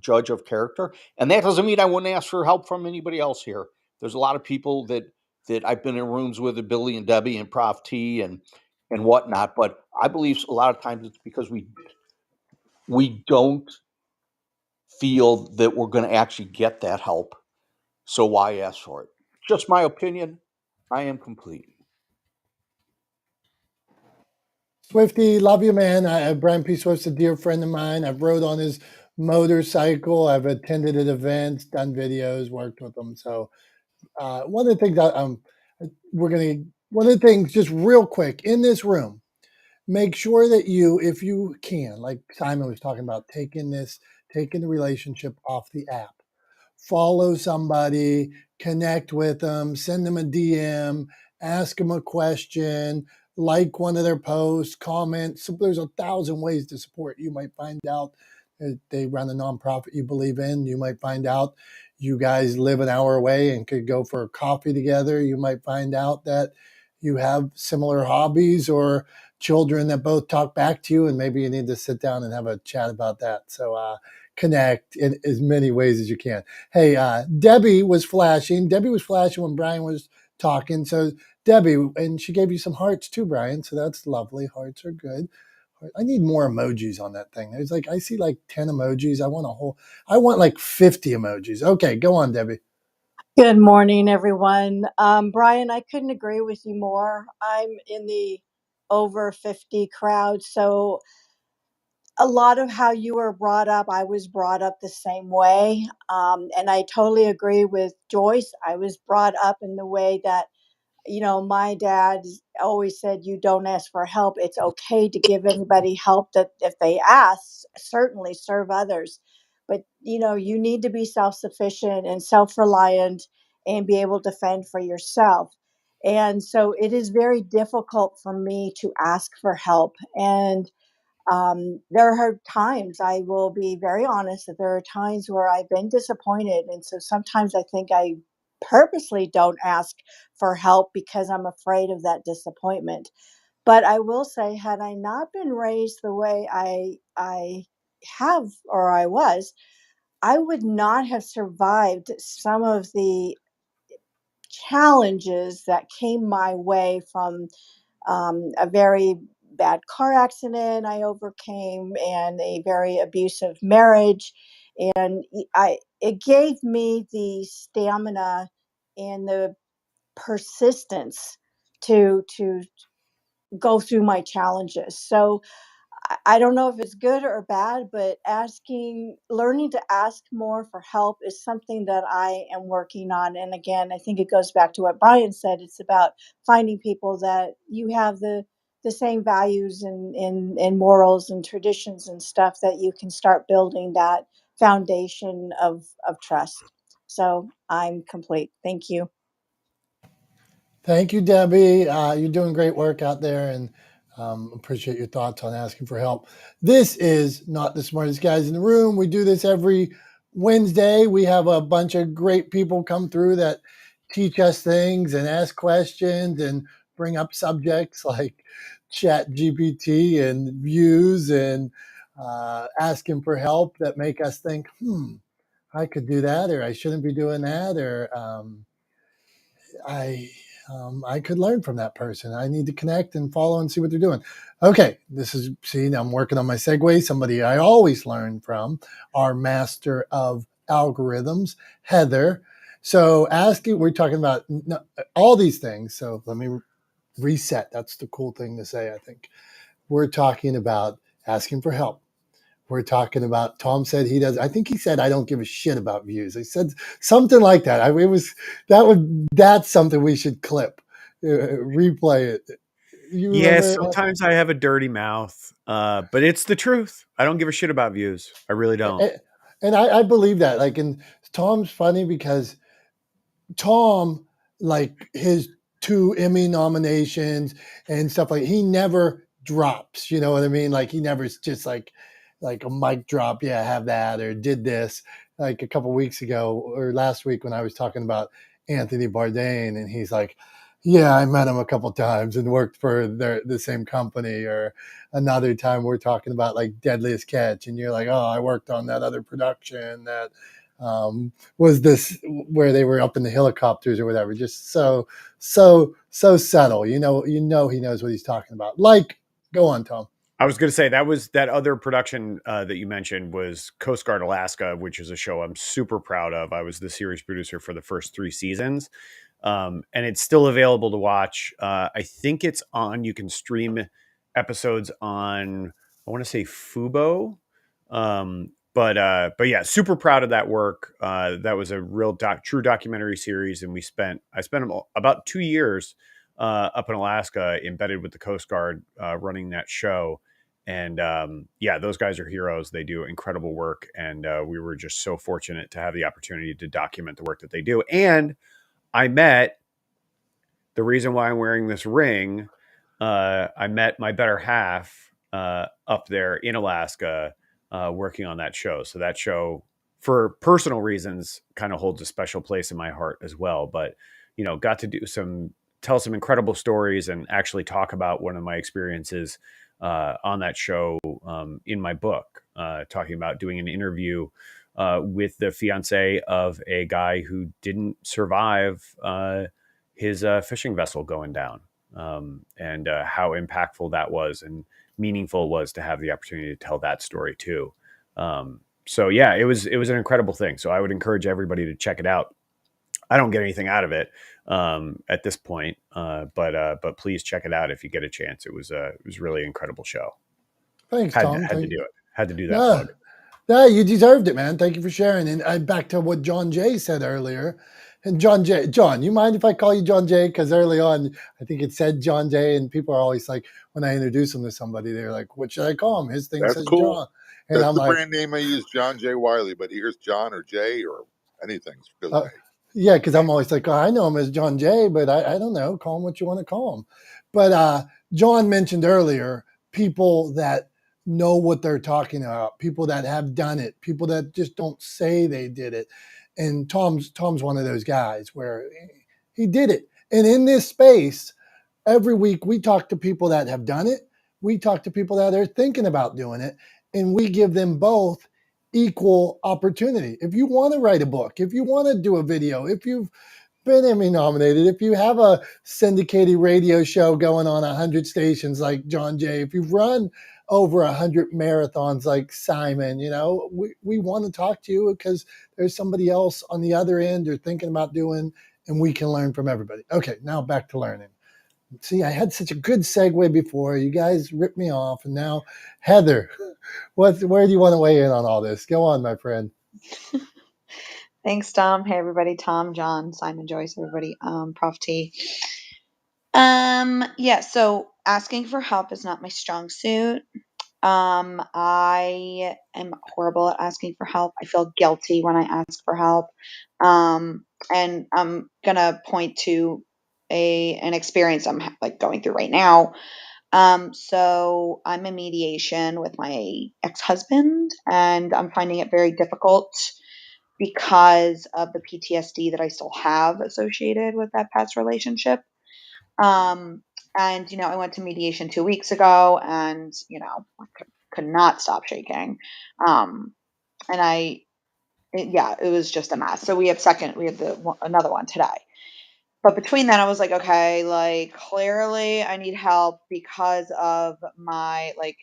judge of character. And that doesn't mean I wouldn't ask for help from anybody else here. There's a lot of people that I've been in rooms with, Billy and Debbie and Prof T and whatnot. But I believe a lot of times it's because we don't feel that we're going to actually get that help. So why ask for it? Just my opinion. I am complete. Swifty, love you, man. Brian P. Swift's a dear friend of mine. I've rode on his motorcycle. I've attended at events, done videos, worked with him. So one of the things one of the things, just real quick, in this room, make sure that you, if you can, like Simon was talking about, taking the relationship off the app. Follow somebody, connect with them, send them a DM, ask them a question, like one of their posts, comment. So there's 1,000 ways to support. You might find out that they run a nonprofit you believe in. You might find out you guys live an hour away and could go for a coffee together. You might find out that you have similar hobbies or children that both talk back to you, and maybe you need to sit down and have a chat about that. So connect in as many ways as you can. Hey, Debbie was flashing. Debbie was flashing when Brian was talking. So Debbie, and she gave you some hearts too, Brian. So that's lovely. Hearts are good. I need more emojis on that thing. There's I see 10 emojis. I want like 50 emojis. Okay, go on, Debbie. Good morning, everyone. Brian, I couldn't agree with you more. I'm in the over 50 crowd, so a lot of how you were brought up, I was brought up the same way. And I totally agree with Joyce. I was brought up in the way that, my dad always said, you don't ask for help. It's okay to give anybody help that if they ask, certainly serve others. But, you need to be self-sufficient and self-reliant and be able to fend for yourself. And so it is very difficult for me to ask for help. And there are times, I will be very honest, that there are times where I've been disappointed. And so sometimes I think I purposely don't ask for help because I'm afraid of that disappointment. But I will say, had I not been raised the way I have or I was, I would not have survived some of the challenges that came my way from a very bad car accident I overcame and a very abusive marriage. And it gave me the stamina and the persistence to go through my challenges. So I don't know if it's good or bad, but learning to ask more for help is something that I am working on. And again, I think it goes back to what Brian said. It's about finding people that you have the same values and morals and traditions and stuff that you can start building that foundation of trust. So I'm complete. Thank you. Thank you, Debbie. You're doing great work out there, and appreciate your thoughts on asking for help. This is not the smartest guys in the room. We do this every Wednesday, we have a bunch of great people come through that teach us things and ask questions and bring up subjects like chat GPT and views and asking for help that make us think, I could do that, or I shouldn't be doing that, or I I could learn from that person. I need to connect and follow and see what they're doing. Okay, this is see, I'm working on my segue. Somebody I always learn from, our master of algorithms, Heather. So asking, we're talking about all these things. So let me reset. That's the cool thing to say, I think. We're talking about asking for help. We're talking about Tom said he does. I think he said I don't give a shit about views. He said something like that. It was that's something we should clip, replay it. You Yeah, remember? sometimes I have a dirty mouth, but it's the truth. I don't give a shit about views. I really don't. And I believe that. Like, and Tom's funny because Tom, like his 2 Emmy nominations and stuff like he never drops. You know what I mean? Like he never is just like a mic drop. Yeah, have that or did this. Like a couple weeks ago or last week when I was talking about Anthony Bourdain, and he's like, "Yeah, I met him a couple times and worked for the same company." Or another time we're talking about like Deadliest Catch, and you're like, "Oh, I worked on that other production that." Was this where they were up in the helicopters or whatever, just so subtle, he knows what he's talking about. Like, go on, Tom. I was going to say that other production that you mentioned was Coast Guard Alaska, which is a show I'm super proud of. I was the series producer for the first 3 seasons, and it's still available to watch. I think it's on. You can stream episodes on. I want to say Fubo, but yeah, super proud of that work. That was a real true documentary series, and I spent about 2 years up in Alaska, embedded with the Coast Guard, running that show. And yeah, those guys are heroes. They do incredible work. And we were just so fortunate to have the opportunity to document the work that they do. And I met the reason why I'm wearing this ring. I met my better half up there in Alaska working on that show. So that show, for personal reasons, kind of holds a special place in my heart as well. But, got to tell some incredible stories and actually talk about one of my experiences on that show in my book, talking about doing an interview with the fiance of a guy who didn't survive his fishing vessel going down, and how impactful that was and meaningful it was to have the opportunity to tell that story too. So yeah, it was an incredible thing. So I would encourage everybody to check it out. I don't get anything out of it at this point, but please check it out if you get a chance. It was really incredible show. Thanks, Had to, Tom. had to do it. Had to do that No, plug. no, you deserved it, man. Thank you for sharing. And back to what John Jay said earlier. And John, you mind if I call you John Jay? Because early on, I think it said John Jay, and people are always like, when I introduce him to somebody, they're like, "What should I call him?" His thing That's says cool. John, and That's I'm the like, brand name I use, John J. Wiley. But here's John or Jay or anything's good with uh, me. yeah, because I'm always like, oh, I know him as John Jay, but I don't know. Call him what you want to call him. But John mentioned earlier people that know what they're talking about, people that have done it, people that just don't say they did it. And Tom's one of those guys where he did it. And in this space, every week we talk to people that have done it. We talk to people that are thinking about doing it, and we give them both equal opportunity. If you want to write a book, if you want to do a video, if you've been Emmy nominated, if you have a syndicated radio show going on 100 stations like John Jay, if you've run over 100 marathons like Simon, we want to talk to you because there's somebody else on the other end you're thinking about doing, and we can learn from everybody. Okay, now back to learning. See, I had such a good segue before. You guys ripped me off, and now Heather, where do you want to weigh in on all this? Go on, my friend. Thanks, Tom. Hey, everybody. Tom, John, Simon, Joyce, everybody. Prof T. Yeah. So asking for help is not my strong suit. I am horrible at asking for help. I feel guilty when I ask for help. And I'm gonna point to an experience I'm like going through right now. So I'm in mediation with my ex-husband, and I'm finding it very difficult because of the PTSD that I still have associated with that past relationship. And, I went to mediation 2 weeks ago and, I could not stop shaking. And it was just a mess. So we have another one today. But between then, I was like, okay, like clearly I need help because of my like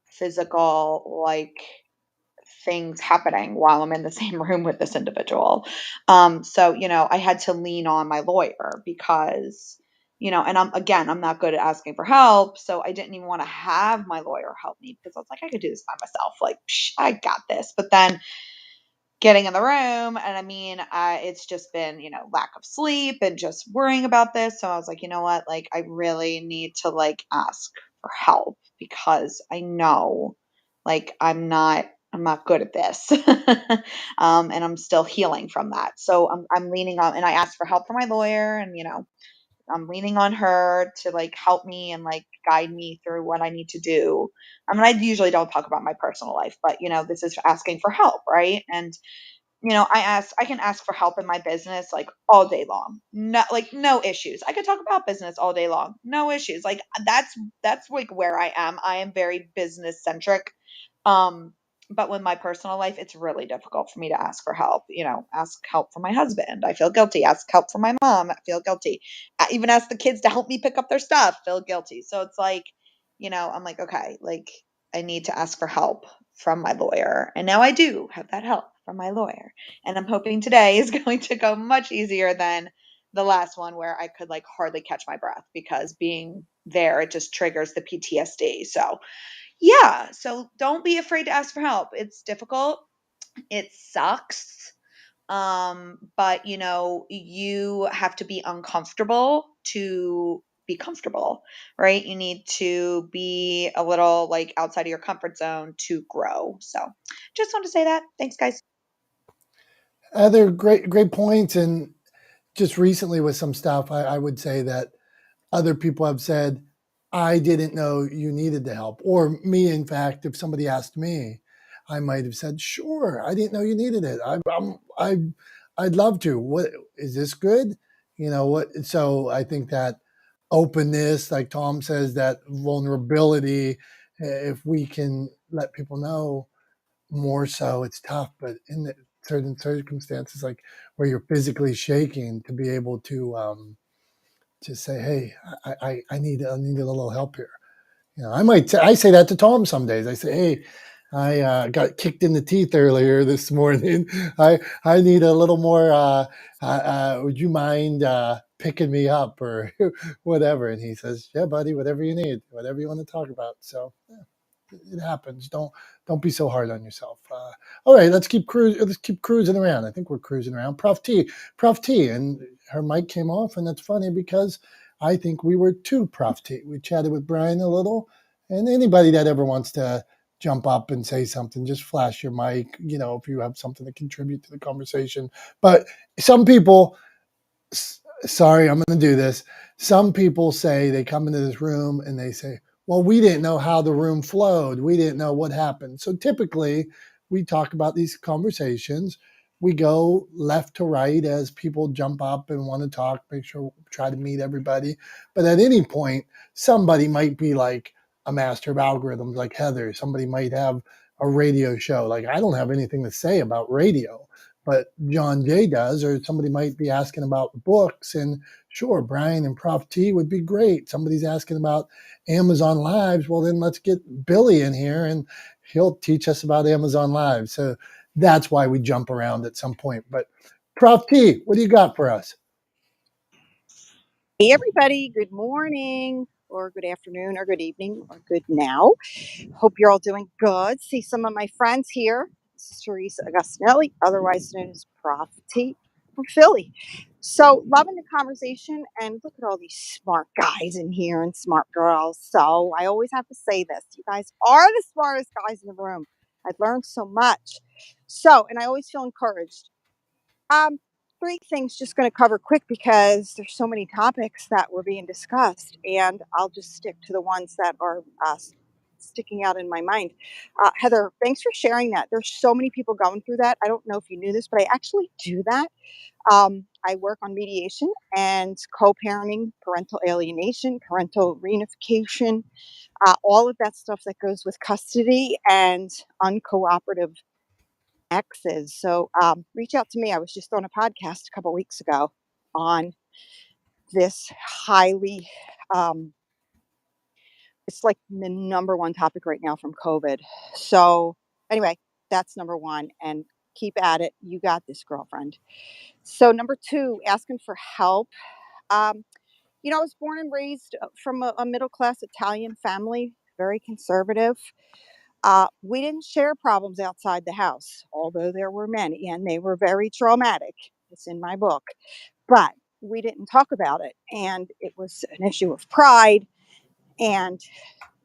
physical things happening while I'm in the same room with this individual. So, I had to lean on my lawyer because, and I'm not good at asking for help. So I didn't even want to have my lawyer help me because I was like, I could do this by myself. Like, I got this. But then getting in the room, and it's just been, lack of sleep and just worrying about this. So I was like, you know what? Like, I really need to ask for help because I know I'm not good at this. And I'm still healing from that. So I'm leaning on, and I asked for help from my lawyer, and I'm leaning on her to help me and guide me through what I need to do. I usually don't talk about my personal life, but this is asking for help, right? And I can ask for help in my business all day long. No issues. I could talk about business all day long. No issues. That's where I am. I am very business centric. But with my personal life, it's really difficult for me to ask for help. Ask help from my husband. I feel guilty. Ask help from my mom. I feel guilty. I even ask the kids to help me pick up their stuff. Feel guilty. So it's I'm like, okay, I need to ask for help from my lawyer. And now I do have that help from my lawyer. And I'm hoping today is going to go much easier than the last one where I could hardly catch my breath because being there, it just triggers the PTSD. So yeah, so don't be afraid to ask for help. It's difficult. It sucks. But you have to be uncomfortable to be comfortable, right? You need to be a little outside of your comfort zone to grow. So just want to say that. Thanks, guys. Other great points. And just recently with some stuff, I would say that other people have said, I didn't know you needed the help. Or me, in fact, if somebody asked me, I might have said, sure, I didn't know you needed it. I'd love to. What is this good? What? So I think that openness, like Tom says, that vulnerability, if we can let people know more so, it's tough. But in certain circumstances, like where you're physically shaking, to be able to say, hey, I need a little help here. I say that to Tom some days. I say, hey, I got kicked in the teeth earlier this morning. I need a little more. Would you mind picking me up or whatever? And he says, yeah, buddy, whatever you need, whatever you want to talk about. So yeah, it happens. Don't be so hard on yourself. All right, let's keep cruising around. I think we're cruising around. Prof T, and her mic came off, and that's funny because I think we were too Prof T. We chatted with Brian a little, and anybody that ever wants to jump up and say something, just flash your mic. If you have something to contribute to the conversation. But some people, sorry, I'm going to do this. Some people say they come into this room and they say, well, we didn't know how the room flowed. We didn't know what happened. So typically we talk about these conversations. We go left to right as people jump up and want to talk, make sure, try to meet everybody. But at any point, somebody might be like a master of algorithms like Heather. Somebody might have a radio show. Like I don't have anything to say about radio, but John Jay does, or somebody might be asking about books. And sure, Brian and Prof T would be great. Somebody's asking about Amazon Lives. Well, then let's get Billy in here and he'll teach us about Amazon Lives. So that's why we jump around at some point. But Prof T, what do you got for us? Hey, everybody. Good morning, or good afternoon, or good evening, or good now. Hope you're all doing good. See some of my friends here. This is Teresa Agostinelli, otherwise known as Prof T from Philly. So, loving the conversation, and look at all these smart guys in here and smart girls. So, I always have to say this. You guys are the smartest guys in the room. I've learned so much. So, and I always feel encouraged. Three things just going to cover quick because there's so many topics that were being discussed, and I'll just stick to the ones that are sticking out in my mind. Heather, thanks for sharing that. There's so many people going through that. I don't know if you knew this, but I actually do that. I work on mediation and co-parenting, parental alienation, parental reunification, all of that stuff that goes with custody and uncooperative exes. So reach out to me. I was just on a podcast a couple weeks ago on this highly, it's like the number one topic right now from COVID. So anyway, that's number one. And keep at it. You got this, girlfriend. So number two, asking for help. Um, I was born and raised from a middle class Italian family, very conservative. We didn't share problems outside the house, although there were many, and they were very traumatic. It's in my book. But we didn't talk about it. And it was an issue of pride. And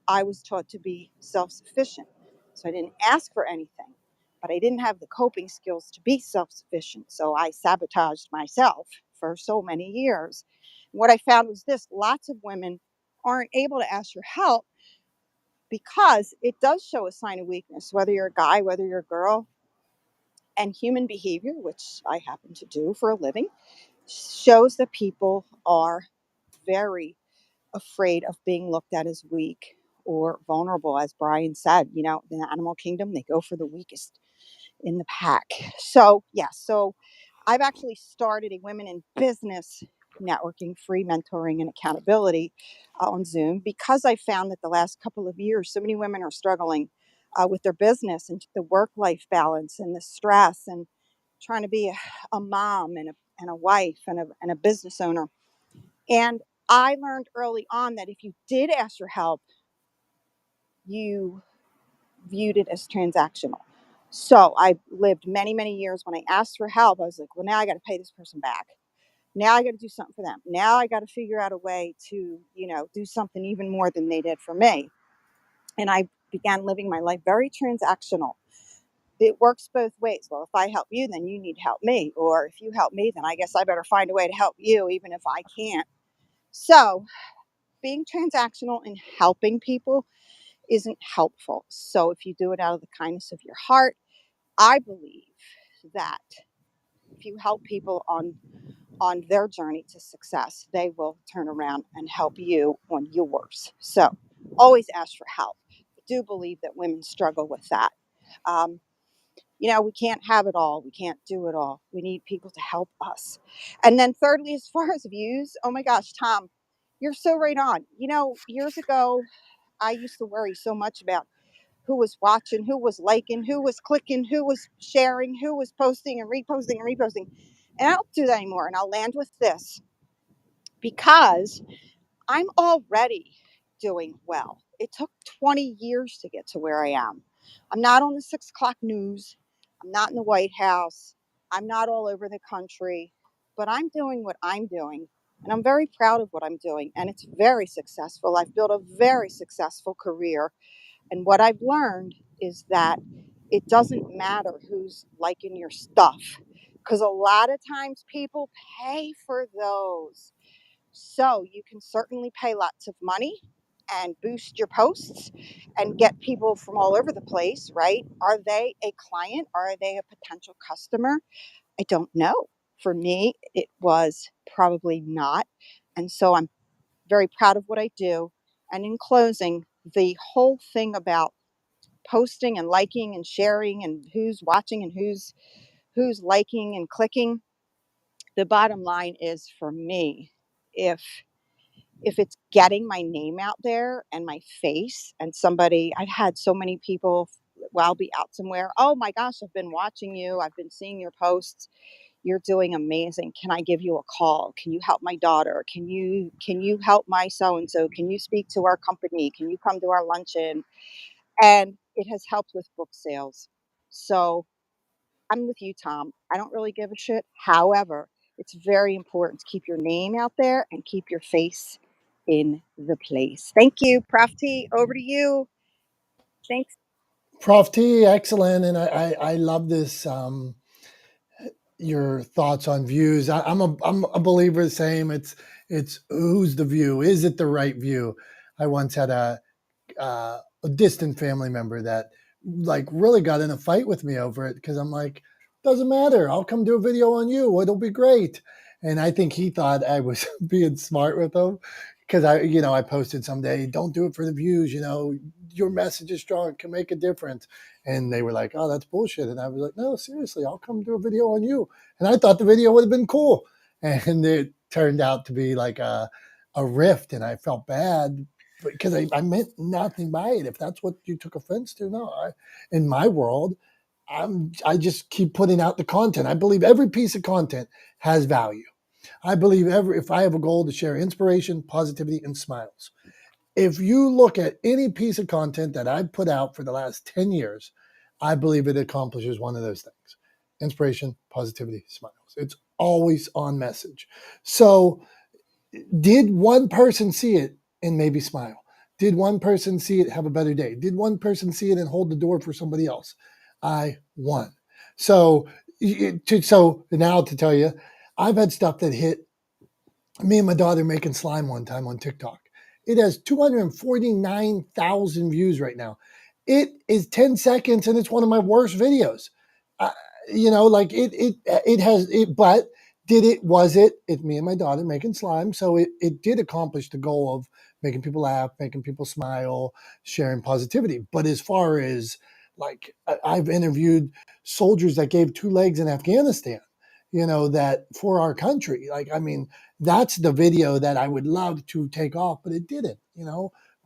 I was taught to be self sufficient. So I didn't ask for anything, but I didn't have the coping skills to be self sufficient. So I sabotaged myself for so many years. What I found was this: lots of women aren't able to ask for help because it does show a sign of weakness, whether you're a guy, whether you're a girl. And human behavior, which I happen to do for a living, shows that people are very afraid of being looked at as weak or vulnerable. As Brian said, in the animal kingdom, they go for the weakest in the pack. So, so I've actually started a women in business networking, free mentoring and accountability on Zoom, because I found that the last couple of years, so many women are struggling with their business and the work-life balance and the stress and trying to be a mom and a wife and a business owner. And I learned early on that if you did ask for help, you viewed it as transactional. So I lived many, many years when I asked for help, I was like, well, now I got to pay this person back. Now I got to do something for them. Now I got to figure out a way to, do something even more than they did for me. And I began living my life very transactional. It works both ways. Well, if I help you, then you need to help me. Or if you help me, then I guess I better find a way to help you, even if I can't. So being transactional and helping people isn't helpful. So if you do it out of the kindness of your heart, I believe that if you help people on their journey to success, they will turn around and help you on yours. So always ask for help. I do believe that women struggle with that. We can't have it all. We can't do it all. We need people to help us. And then thirdly, as far as views, oh my gosh, Tom, you're so right on. Years ago, I used to worry so much about who was watching, who was liking, who was clicking, who was sharing, who was posting and reposting and reposting. And I don't do that anymore. And I'll land with this, because I'm already doing well. It took 20 years to get to where I am. I'm not on the 6 o'clock news. I'm not in the White House. I'm not all over the country, but I'm doing what I'm doing. And I'm very proud of what I'm doing. And it's very successful. I've built a very successful career. And what I've learned is that it doesn't matter who's liking your stuff, because a lot of times people pay for those. So you can certainly pay lots of money and boost your posts and get people from all over the place, right? Are they a client? Are they a potential customer? I don't know. For me, it was probably not. And so I'm very proud of what I do. And in closing, the whole thing about posting and liking and sharing and who's watching and who's liking and clicking, the bottom line is, for me, if it's getting my name out there and my face, and I've had so many people, well, I'll be out somewhere, oh my gosh, I've been watching you, I've been seeing your posts, you're doing amazing, can I give you a call, can you help my daughter, can you help my so and so, can you speak to our company, can you come to our luncheon? And it has helped with book sales. So I'm with you, Tom. I don't really give a shit. However, it's very important to keep your name out there and keep your face in the place. Thank you, Prof T. Over to you. Thanks. Prof T, excellent. And I love this, your thoughts on views. I'm a believer the same. It's who's the view? Is it the right view? I once had a a distant family member that like really got in a fight with me over it because I'm like, doesn't matter. I'll come do a video on you. It'll be great. And I think he thought I was being smart with him because I posted someday, don't do it for the views. Your message is strong, it can make a difference. And they were like, oh, that's bullshit. And I was like, no, seriously, I'll come do a video on you. And I thought the video would have been cool. And it turned out to be like a rift, and I felt bad because I meant nothing by it. If that's what you took offense to, no. In my world, I just keep putting out the content. I believe every piece of content has value. I believe if I have a goal to share inspiration, positivity, and smiles. If you look at any piece of content that I've put out for the last 10 years, I believe it accomplishes one of those things: inspiration, positivity, smiles. It's always on message. So, did one person see it and maybe smile? Did one person see it, have a better day? Did one person see it and hold the door for somebody else? I won. So, now to tell you, I've had stuff that hit me and my daughter making slime one time on TikTok. It has 249,000 views right now. It is 10 seconds and it's one of my worst videos. Uh, like it has it, but was it me and my daughter making slime? So it did accomplish the goal of making people laugh, making people smile, sharing positivity. But as far as like I've interviewed soldiers that gave 2 legs in Afghanistan, that for our country, like, I mean, that's the video that I would love to take off, but it didn't.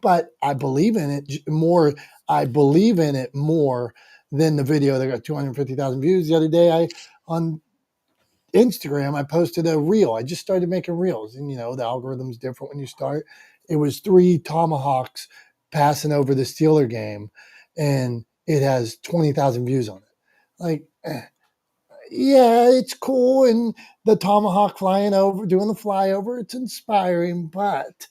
But I believe in it more. I believe in it more than the video that got 250,000 views. The other day, on Instagram, I posted a reel. I just started making reels, and the algorithm's different when you start. It was 3 tomahawks passing over the Steeler game, and it has 20,000 views on it. Like, yeah, it's cool, and the tomahawk flying over, doing the flyover, it's inspiring. But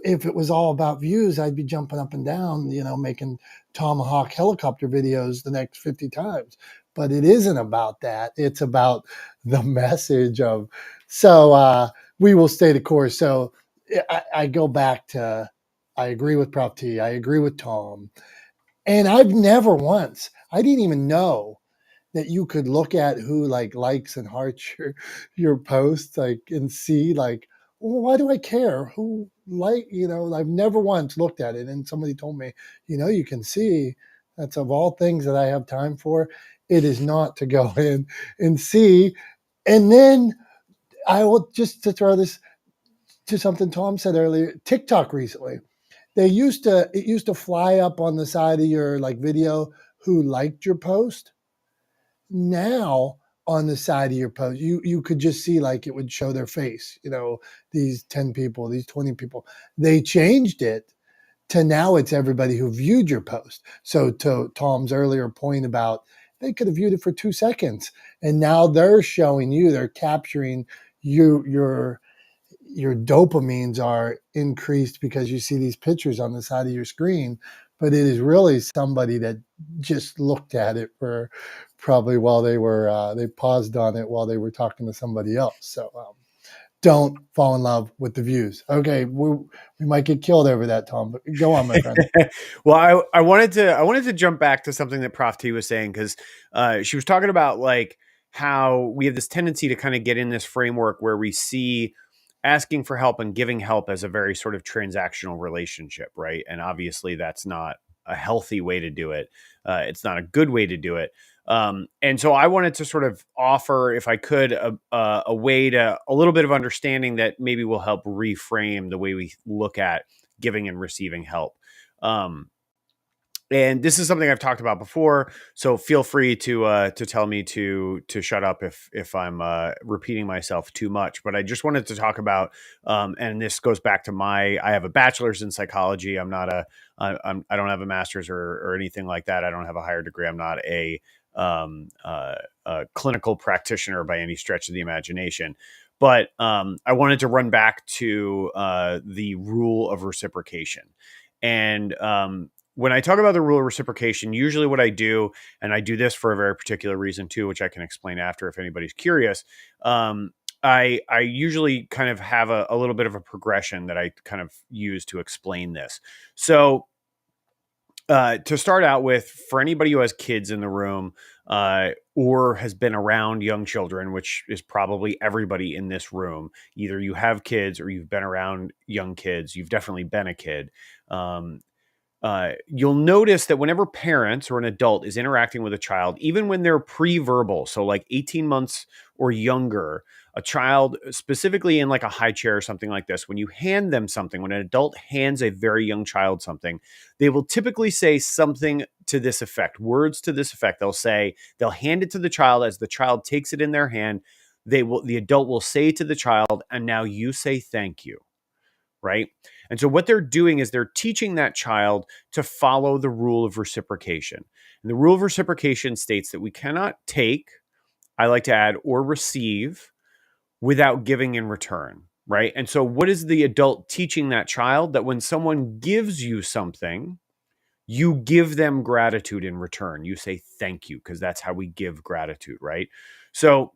if it was all about views, I'd be jumping up and down, making tomahawk helicopter videos the next 50 times. But it isn't about that. It's about the message of, we will stay the course. So I go back to, I agree with Prof T. I agree with Tom. And I've never once, I didn't even know that you could look at who likes and hearts your posts, and see well, why do I care who I've never once looked at it. And somebody told me, you can see that's of all things that I have time for, it is not to go in and see. And then I will, just to throw this to something Tom said earlier, TikTok recently, it used to fly up on the side of your video who liked your post. Now on the side of your post, you could just see it would show their face, these 10 people, these 20 people. They changed it to now it's everybody who viewed your post. So to Tom's earlier point about they could have viewed it for 2 seconds, and now they're showing you, they're capturing your dopamines are increased because you see these pictures on the side of your screen, but it is really somebody that just looked at it for probably while they paused on it while they were talking to somebody else. So don't fall in love with the views. Okay, we might get killed over that, Tom, but go on, my friend. Well, I wanted to jump back to something that Prof T was saying, because she was talking about how we have this tendency to kind of get in this framework where we see asking for help and giving help as a very sort of transactional relationship, right? And obviously that's not a healthy way to do it. It's not a good way to do it. And so I wanted to sort of offer, if I could, a way to a little bit of understanding that maybe will help reframe the way we look at giving and receiving help. And this is something I've talked about before, so feel free to tell me to shut up if I'm repeating myself too much. But I just wanted to talk about, and this goes back to I have a bachelor's in psychology. I don't have a master's or anything like that. I don't have a higher degree. I'm not a clinical practitioner by any stretch of the imagination. But I wanted to run back to the rule of reciprocation. And when I talk about the rule of reciprocation, usually what I do, and I do this for a very particular reason too, which I can explain after if anybody's curious, I usually kind of have a little bit of a progression that I kind of use to explain this. So to start out with, for anybody who has kids in the room or has been around young children, which is probably everybody in this room, either you have kids or you've been around young kids, you've definitely been a kid. You'll notice that whenever parents or an adult is interacting with a child, even when they're pre-verbal, so like 18 months or younger, a child, specifically in like a high chair or something like this, when you hand them something, when an adult hands a very young child something, they will typically say something to this effect, words to this effect. They'll hand it to the child. As the child takes it in their hand, the adult will say to the child, and now you say thank you. Right. And so what they're doing is they're teaching that child to follow the rule of reciprocation. And the rule of reciprocation states that we cannot take, I like to add, or receive without giving in return. Right. And so what is the adult teaching that child? That when someone gives you something, you give them gratitude in return. You say thank you, because that's how we give gratitude. Right. So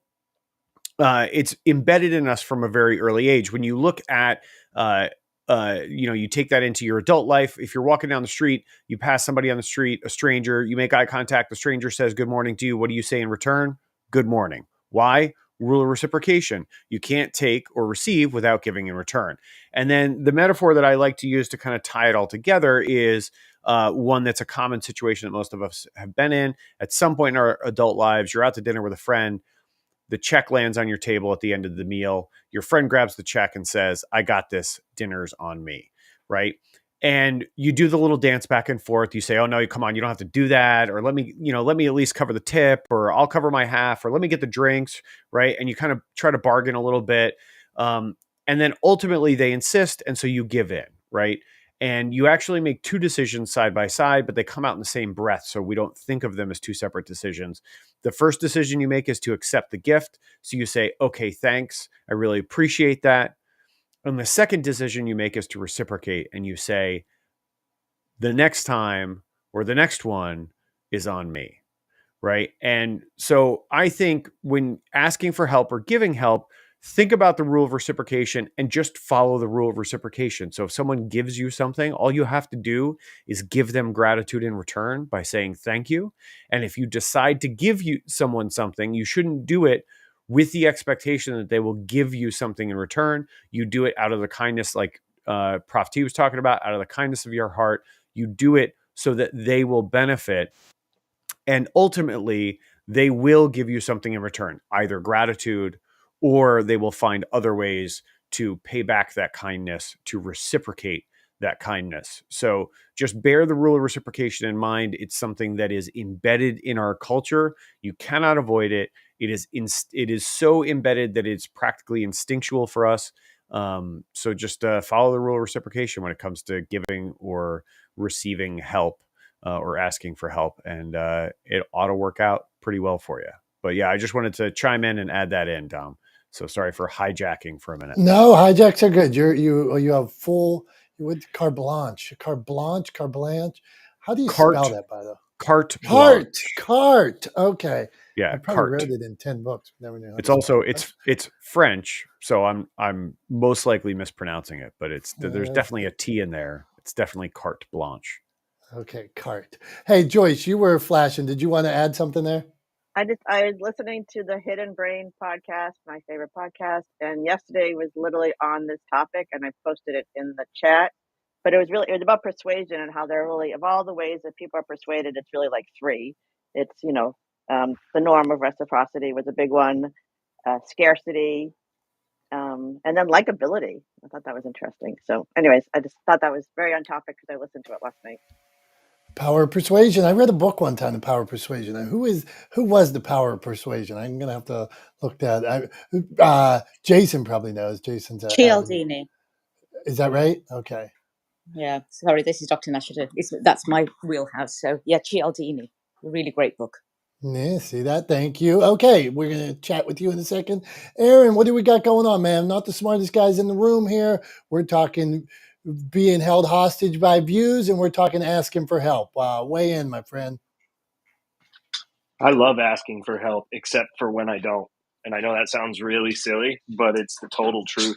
it's embedded in us from a very early age. When you look at, you take that into your adult life. If you're walking down the street, you pass somebody on the street, a stranger, you make eye contact. The stranger says, "Good morning" to you. What do you say in return? "Good morning." Why? Rule of reciprocation. You can't take or receive without giving in return. And then the metaphor that I like to use to kind of tie it all together is one that's a common situation that most of us have been in. At some point in our adult lives, you're out to dinner with a friend. The check lands on your table at the end of the meal. Your friend grabs the check and says, "I got this. Dinner's on me." Right. And you do the little dance back and forth. You say, "Oh no, come on, you don't have to do that." Or let me at least cover the tip, or I'll cover my half, or let me get the drinks. Right. And you kind of try to bargain a little bit. And then ultimately they insist. And so you give in. Right. And you actually make two decisions side by side, but they come out in the same breath. So we don't think of them as two separate decisions. The first decision you make is to accept the gift. So you say, "Okay, thanks. I really appreciate that." And the second decision you make is to reciprocate. And you say, "The next time, or the next one, is on me." Right. And so I think when asking for help or giving help, think about the rule of reciprocation and just follow the rule of reciprocation. So if someone gives you something, all you have to do is give them gratitude in return by saying thank you. And if you decide to give someone something, you shouldn't do it with the expectation that they will give you something in return. You do it out of the kindness, like Prof T was talking about, out of the kindness of your heart. You do it so that they will benefit. And ultimately, they will give you something in return, either gratitude, or they will find other ways to pay back that kindness, to reciprocate that kindness. So just bear the rule of reciprocation in mind. It's something that is embedded in our culture. You cannot avoid it. It is so embedded that it's practically instinctual for us. So just follow the rule of reciprocation when it comes to giving or receiving help. Or asking for help, and it ought to work out pretty well for you. But yeah, I just wanted to chime in and add that in, Dom. So sorry for hijacking for a minute. No, hijacks are good. You have full. You would carte blanche. How do you spell that, by the way? Carte blanche. Carte. Okay. Yeah, I probably carte. wrote it in 10 books. Never knew how It's to also spell it's French, so I'm most likely mispronouncing it, but there's definitely a T in there. It's definitely carte blanche. Okay, cart. Hey, Joyce, you were flashing. Did you want to add something there? I was listening to the Hidden Brain podcast, my favorite podcast, and yesterday was literally on this topic, and I posted it in the chat. But it was about persuasion and how they're really, of all the ways that people are persuaded, it's really like three. It's the norm of reciprocity was a big one, scarcity, and then likability. I thought that was interesting. So, anyways, I just thought that was very on topic because I listened to it last night. Power of Persuasion. I read a book one time, The Power of Persuasion. Who was the Power of Persuasion? I'm gonna have to look that. Jason probably knows. Jason's Cialdini. Is that right? Okay. Yeah. Sorry, this is Dr. Nashida. That's my wheelhouse. So yeah, Cialdini. Really great book. Yeah, see that? Thank you. Okay, we're gonna chat with you in a second. Aaron, what do we got going on, man? Not the smartest guys in the room here. We're talking being held hostage by views, and we're talking asking for help. Weigh in, my friend. I love asking for help, except for when I don't. And I know that sounds really silly, but it's the total truth.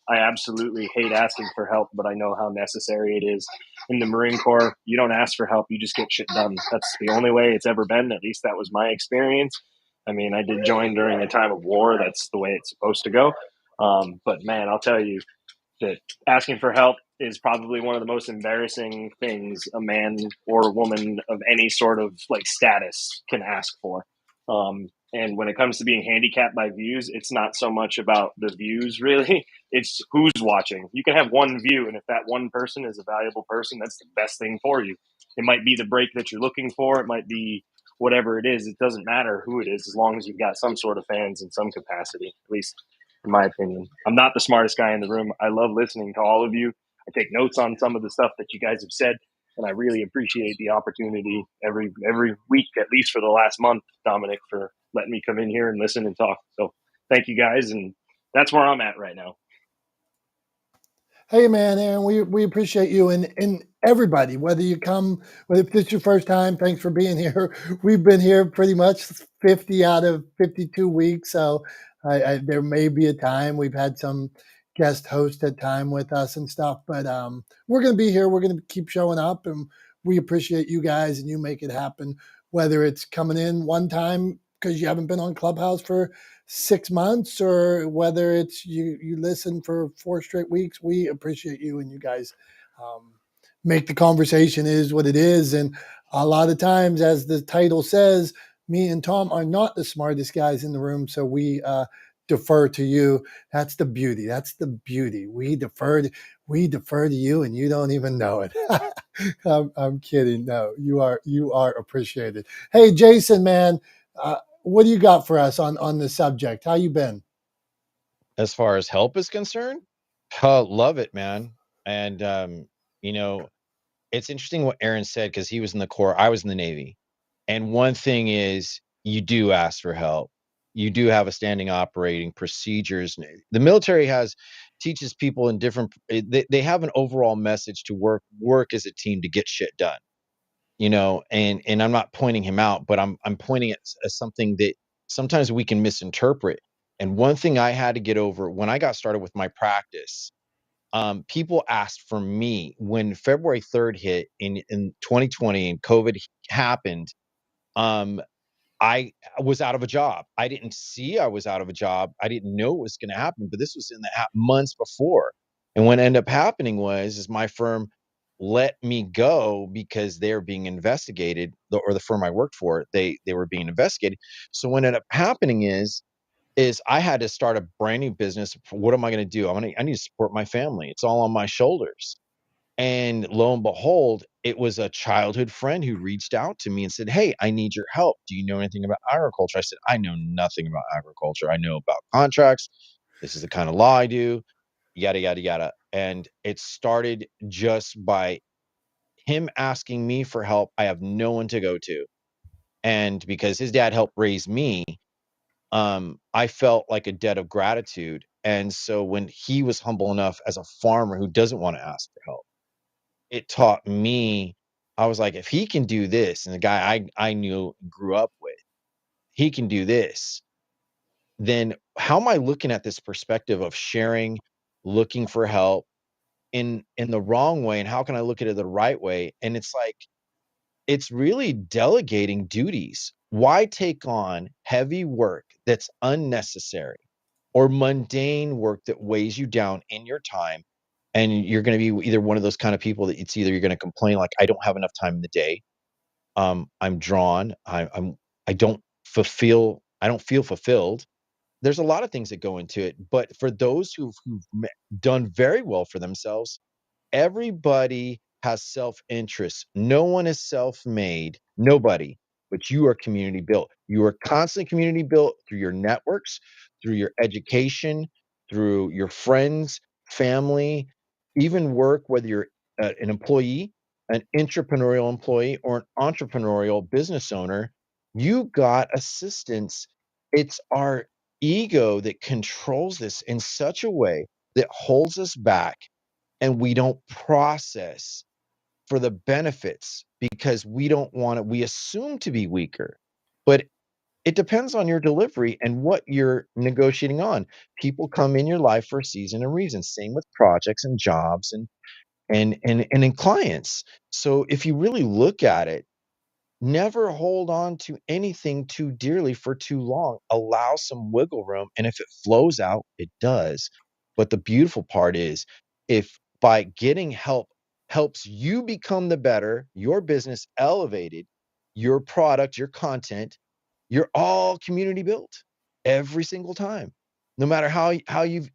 I absolutely hate asking for help, but I know how necessary it is. In the Marine Corps, you don't ask for help, you just get shit done. That's the only way it's ever been. At least that was my experience. I mean, I did join during a time of war. That's the way it's supposed to go. But man, I'll tell you that asking for help is probably one of the most embarrassing things a man or a woman of any sort of like status can ask for. And when it comes to being handicapped by views, it's not so much about the views, really. It's who's watching. You can have one view, and if that one person is a valuable person, that's the best thing for you. It might be the break that you're looking for. It might be whatever it is. It doesn't matter who it is, as long as you've got some sort of fans in some capacity, at least in my opinion. I'm not the smartest guy in the room. I love listening to all of you. I take notes on some of the stuff that you guys have said, and I really appreciate the opportunity every week, at least for the last month, Dominic, for letting me come in here and listen and talk. So thank you guys, and that's where I'm at right now. Hey man, Aaron, we appreciate you and everybody, whether you come, whether if it's your first time, thanks for being here. We've been here pretty much 50 out of 52 weeks. So there may be a time we've had some guest host at time with us and stuff, but we're going to be here. We're going to keep showing up, and we appreciate you guys, and you make it happen, whether it's coming in one time because you haven't been on Clubhouse for 6 months, or whether it's you listen for 4 straight weeks. We appreciate you, and you guys make the conversation is what it is. And a lot of times, as the title says, me and Tom are not the smartest guys in the room, so we defer to you. That's the beauty. That's the beauty. We defer to you, and you don't even know it. I'm kidding. No, you are appreciated. Hey, Jason, man, what do you got for us on the subject? How you been? As far as help is concerned, love it, man. And you know, it's interesting what Aaron said, because he was in the Corps, I was in the Navy. And one thing is, you do ask for help. You do have a standing operating procedures. The military teaches people in different, they have an overall message to work as a team to get shit done. And I'm not pointing him out, but I'm pointing it as something that sometimes we can misinterpret. And one thing I had to get over when I got started with my practice, people asked for me when February 3rd hit in 2020 and COVID happened. I was out of a job. I didn't see I was out of a job. I didn't know it was going to happen, but this was in the months before. And what ended up happening is my firm let me go because they're being investigated, or the firm I worked for, they were being investigated. So what ended up happening is I had to start a brand new business. What am I going to do? I need to support my family. It's all on my shoulders. And lo and behold, it was a childhood friend who reached out to me and said, "Hey, I need your help. Do you know anything about agriculture?" I said, "I know nothing about agriculture. I know about contracts. This is the kind of law I do, yada, yada, yada." And it started just by him asking me for help. I have no one to go to. And because his dad helped raise me, I felt like a debt of gratitude. And so when he was humble enough as a farmer who doesn't want to ask for help, it taught me, I was like, if he can do this, and the guy I knew grew up with, he can do this, then how am I looking at this perspective of sharing, looking for help in the wrong way? And how can I look at it the right way? And it's like, it's really delegating duties. Why take on heavy work that's unnecessary, or mundane work that weighs you down in your time? And you're going to be either one of those kind of people that it's either you're going to complain like, I don't have enough time in the day. I'm drawn. I don't I don't feel fulfilled. There's a lot of things that go into it, but for those who've done very well for themselves, everybody has self-interest. No one is self-made. Nobody. But you are community built. You are constantly community built through your networks, through your education, through your friends, family, even work, whether you're an employee, an entrepreneurial employee, or an entrepreneurial business owner. You got assistance. It's our ego that controls this in such a way that holds us back, and we don't process for the benefits because we don't want to, we assume to be weaker. But it depends on your delivery and what you're negotiating on. People come in your life for a season and reason. Same with projects and jobs and in clients. So if you really look at it, never hold on to anything too dearly for too long. Allow some wiggle room. And if it flows out, it does. But the beautiful part is if by getting help helps you become the better, your business elevated, your product, your content, you're all community built every single time. No matter how you've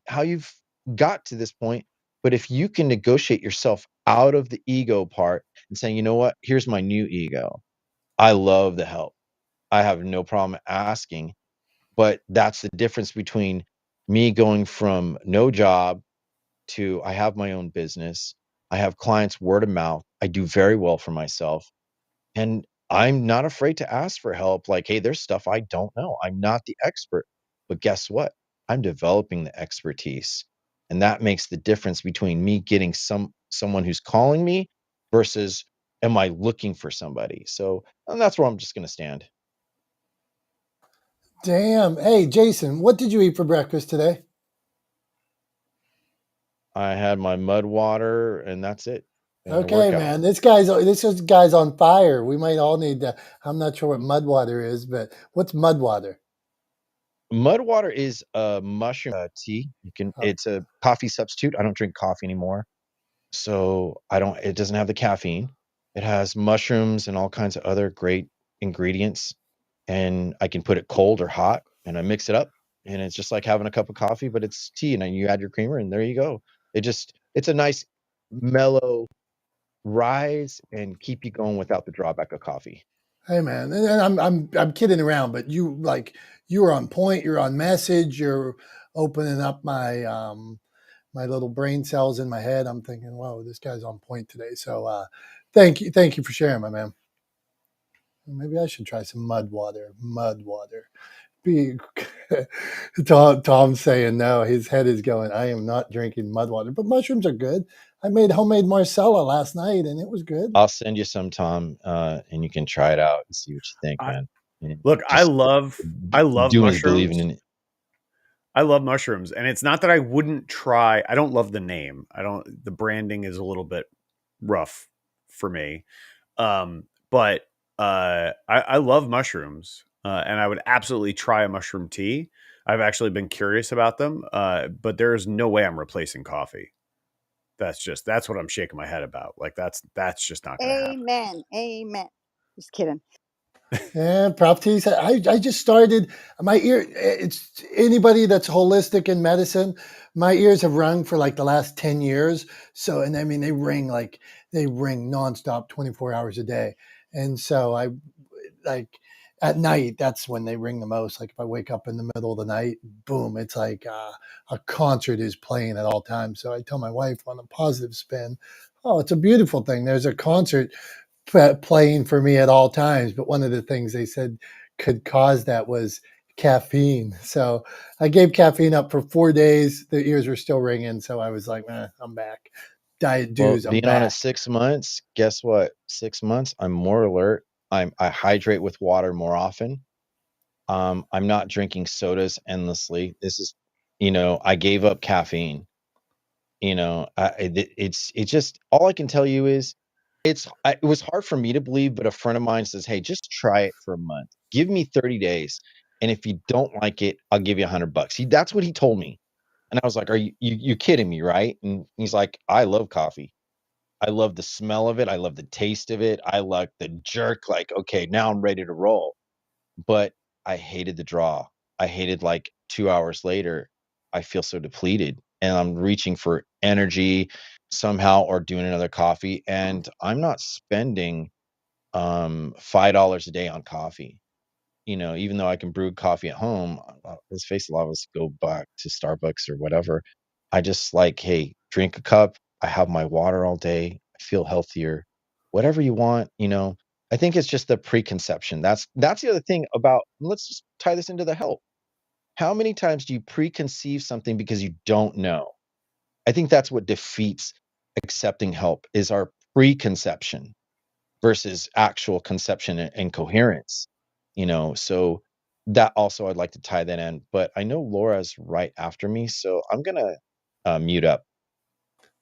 got to this point. But if you can negotiate yourself out of the ego part and saying, you know what, here's my new ego. I love the help. I have no problem asking, but that's the difference between me going from no job to I have my own business. I have clients word of mouth. I do very well for myself. And I'm not afraid to ask for help. Like, hey, there's stuff I don't know. I'm not the expert. But guess what? I'm developing the expertise. And that makes the difference between me getting someone who's calling me versus am I looking for somebody? So and that's where I'm just gonna stand. Damn. Hey, Jason, what did you eat for breakfast today? I had my mud water and that's it. And a Okay, workout. man. This guy's on fire. We might all need to. I'm not sure what mud water is, but what's mud water? Mud water is a mushroom tea. Oh, It's a coffee substitute. I don't drink coffee anymore. So it doesn't have the caffeine. It has mushrooms and all kinds of other great ingredients. And I can put it cold or hot and I mix it up. And it's just like having a cup of coffee, but it's tea. And then you add your creamer and there you go. It's a nice mellow rise and keep you going without the drawback of coffee. hey, man. And I'm kidding around, but you were on point. You're on message. You're opening up my little brain cells in my head. I'm thinking, whoa, this guy's on point today. So thank you for sharing, my man. Maybe I should try some mud water. Mud water. Be Tom's saying no. His head is going. I am not drinking mud water, but mushrooms are good. I made homemade Marcella last night, and it was good. I'll send you some, Tom, and you can try it out and see what you think, I, man. And look, I just love doing is believing mushrooms. in it. I love mushrooms, and it's not that I wouldn't try. I don't love the name. I don't. The branding is a little bit rough for me. But I love mushrooms, and I would absolutely try a mushroom tea. I've actually been curious about them, but there's no way I'm replacing coffee. That's what I'm shaking my head about. Like that's just not going to happen. Amen. Amen. Just kidding. Yeah, prop teas. I just started my ear. It's anybody that's holistic in medicine. My ears have rung for like the last 10 years. So, and I mean, they ring nonstop 24 hours a day. And so I like at night, that's when they ring the most. Like if I wake up in the middle of the night, boom, it's like a concert is playing at all times. So I tell my wife on a positive spin, oh, it's a beautiful thing. There's a concert playing for me at all times. But one of the things they said could cause that was caffeine. So I gave caffeine up for 4 days. The ears were still ringing. So I was like, I'm back. Diet Well, dues, I'm being on it back. 6 months, guess what? 6 months, I'm more alert. I hydrate with water more often. I'm not drinking sodas endlessly. This is, I gave up caffeine. It's just all I can tell you is it was hard for me to believe, but a friend of mine says, "Hey, just try it for a month. Give me 30 days, and if you don't like it, I'll give you $100." That's what he told me, and I was like, "Are you kidding me, right?" And he's like, "I love coffee. I love the smell of it. I love the taste of it. I like the jerk. Like, okay, now I'm ready to roll." But I hated the draw. I hated like 2 hours later, I feel so depleted and I'm reaching for energy somehow or doing another coffee. And I'm not spending $5 a day on coffee. Even though I can brew coffee at home, let's face it, a lot of us go back to Starbucks or whatever. I just like, hey, drink a cup. I have my water all day. I feel healthier. Whatever you want. I think it's just the preconception. That's the other thing about. Let's just tie this into the help. How many times do you preconceive something because you don't know? I think that's what defeats accepting help is our preconception versus actual conception and coherence. So that also I'd like to tie that in. But I know Laura's right after me, so I'm gonna mute up.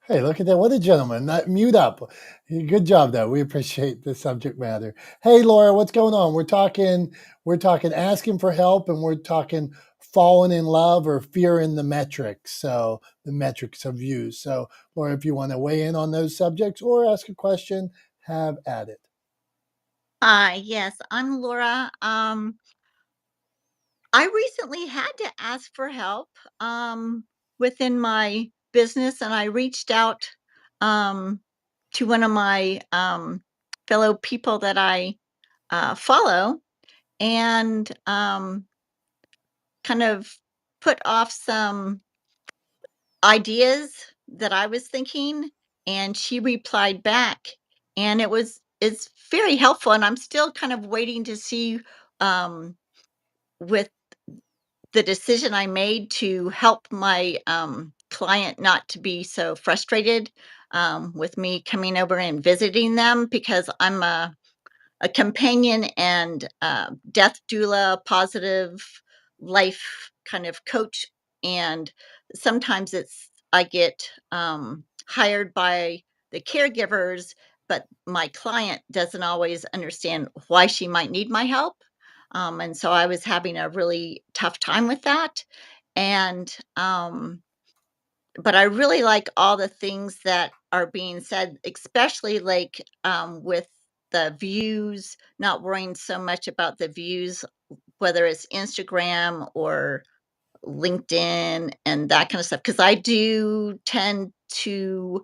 Hey, look at that. What a gentleman. Not mute up. Good job though. We appreciate the subject matter. Hey Laura, what's going on? We're talking asking for help, and we're talking falling in love or fearing the metrics. So the metrics of views. So Laura, if you want to weigh in on those subjects or ask a question, have at it. Hi, yes, I'm Laura. I recently had to ask for help within my business, and I reached out to one of my fellow people that I follow, and kind of put off some ideas that I was thinking, and she replied back, and it's very helpful, and I'm still kind of waiting to see with the decision I made to help my client not to be so frustrated with me coming over and visiting them, because I'm a companion and death doula, positive life kind of coach. And sometimes I get hired by the caregivers, but my client doesn't always understand why she might need my help. And so I was having a really tough time with that. And but I really like all the things that are being said, especially like with the views, not worrying so much about the views, whether it's Instagram or LinkedIn and that kind of stuff. Because I do tend to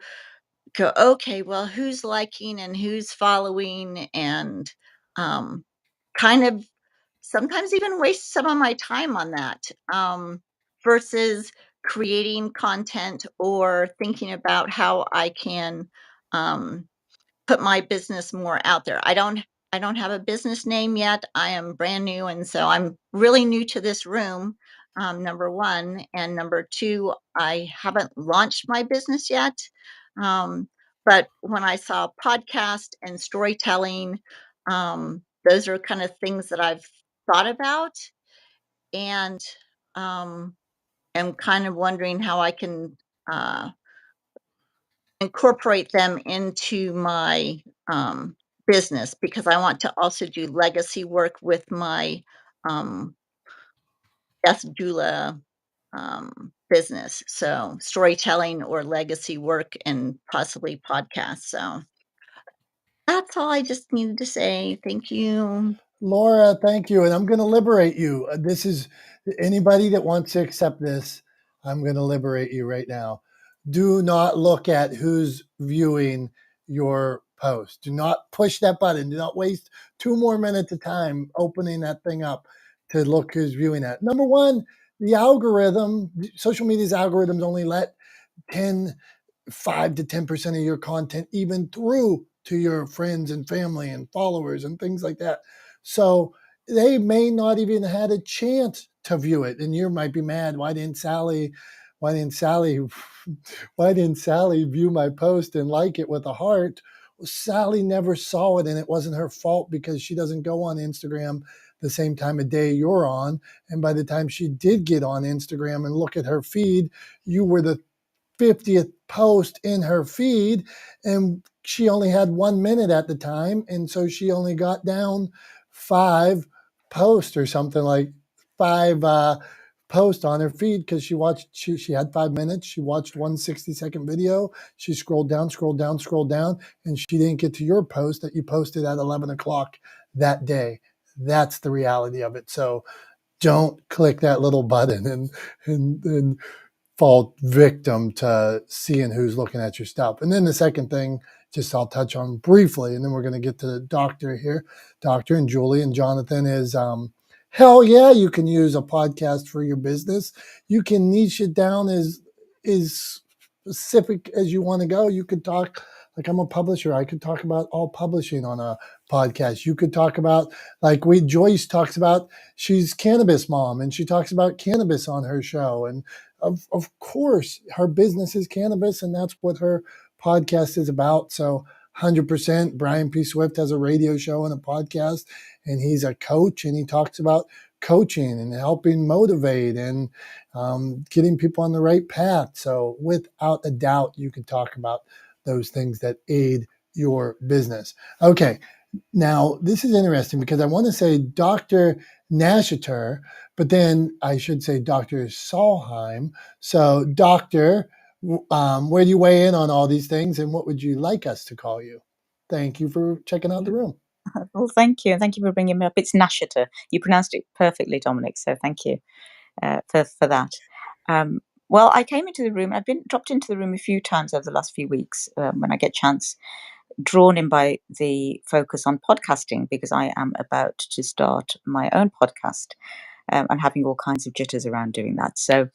go, okay, well, who's liking and who's following, and um, kind of sometimes even waste some of my time on that, versus creating content or thinking about how I can um, put my business more out there. I don't have a business name yet. I am brand new, and so I'm really new to this room. Number one, and number two, I haven't launched my business yet. Um, but when I saw podcast and storytelling, those are kind of things that I've thought about, and um, am kind of wondering how I can uh, incorporate them into my business, because I want to also do legacy work with my um, death doula business. So storytelling or legacy work and possibly podcasts. So that's all I just needed to say. Thank you. Laura, thank you. And I'm going to liberate you. This is anybody that wants to accept this. I'm going to liberate you right now. Do not look at who's viewing your post. Do not push that button. Do not waste 2 more minutes of time opening that thing up to look who's viewing that. Number one, the algorithm, social media's algorithms only let 5 to 10% of your content even through to your friends and family and followers and things like that. So they may not even had a chance to view it. And you might be mad. Why didn't Sally, why didn't Sally view my post and like it with a heart? Well, Sally never saw it, and it wasn't her fault because she doesn't go on Instagram the same time of day you're on. And by the time she did get on Instagram and look at her feed, you were the 50th post in her feed, and she only had 1 minute at the time, and so she only got down 5 posts or something, like 5 posts on her feed, because she had 5 minutes. She watched 1 60-second video. She scrolled down, and she didn't get to your post that you posted at 11 o'clock that day. That's the reality of it. So don't click that little button and fall victim to seeing who's looking at your stuff. And then the second thing, just I'll touch on briefly, and then we're going to get to the doctor here, Doctor and Julie and Jonathan, is hell yeah, you can use a podcast for your business. You can niche it down as specific as you want to go. You could talk, like I'm a publisher, I could talk about all publishing on a podcast. You could talk about, like Joyce talks about, she's cannabis mom and she talks about cannabis on her show. And of course, her business is cannabis, and that's what her podcast is about. So 100%, Brian P. Swift has a radio show and a podcast, and he's a coach, and he talks about coaching and helping motivate and getting people on the right path. So without a doubt, you can talk about those things that aid your business. Okay. Now, this is interesting because I want to say Dr. Nasheter, but then I should say Dr. Solheim. So, Doctor, where do you weigh in on all these things and what would you like us to call you? Thank you for checking out the room. Well, thank you. Thank you for bringing me up. It's Nashiter. You pronounced it perfectly, Dominic. So thank you for that. Well, I came into the room. I've been dropped into the room a few times over the last few weeks when I get chance, drawn in by the focus on podcasting because I am about to start my own podcast. And having all kinds of jitters around doing that. So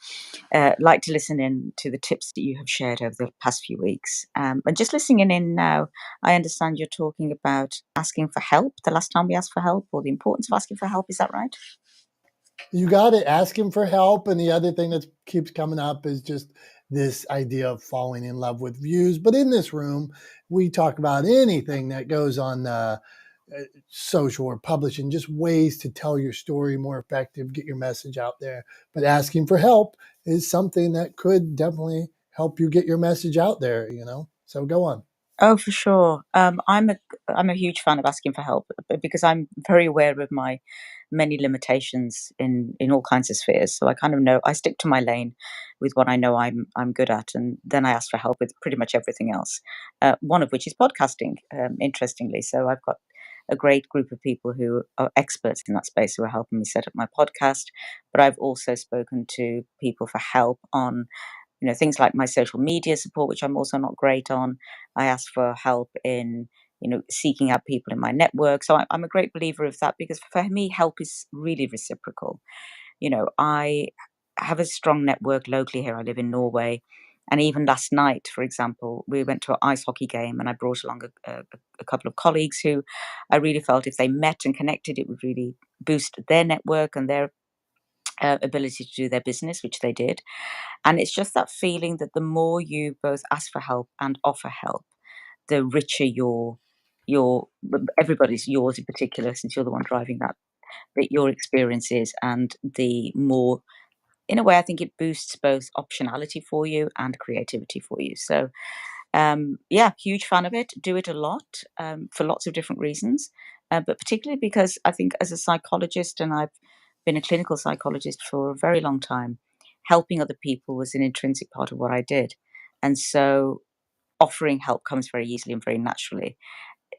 like to listen in to the tips that you have shared over the past few weeks. And just listening in now, I understand you're talking about asking for help. The last time we asked for help, or the importance of asking for help. Is that right? You got to ask him for help. And the other thing that keeps coming up is just this idea of falling in love with views. But in this room, we talk about anything that goes on social or publishing, just ways to tell your story more effective, get your message out there. But asking for help is something that could definitely help you get your message out there, So go on. Oh, for sure. I'm a huge fan of asking for help because I'm very aware of my many limitations in all kinds of spheres. So I kind of know I stick to my lane with what I know I'm good at, and then I ask for help with pretty much everything else. One of which is podcasting. Interestingly, so I've got a great group of people who are experts in that space who are helping me set up my podcast. But I've also spoken to people for help on things like my social media support, which I'm also not great on. I ask for help in, seeking out people in my network. So I'm a great believer of that because for me, help is really reciprocal. I have a strong network locally here. I live in Norway. And even last night, for example, we went to an ice hockey game and I brought along a couple of colleagues who I really felt if they met and connected, it would really boost their network and their ability to do their business, which they did. And it's just that feeling that the more you both ask for help and offer help, the richer your everybody's, yours in particular, since you're the one driving that your experience is, and the more, in a way, I think it boosts both optionality for you and creativity for you. So yeah, huge fan of it. Do it a lot for lots of different reasons, but particularly because I think as a psychologist, and I've been a clinical psychologist for a very long time, helping other people was an intrinsic part of what I did. And so offering help comes very easily and very naturally.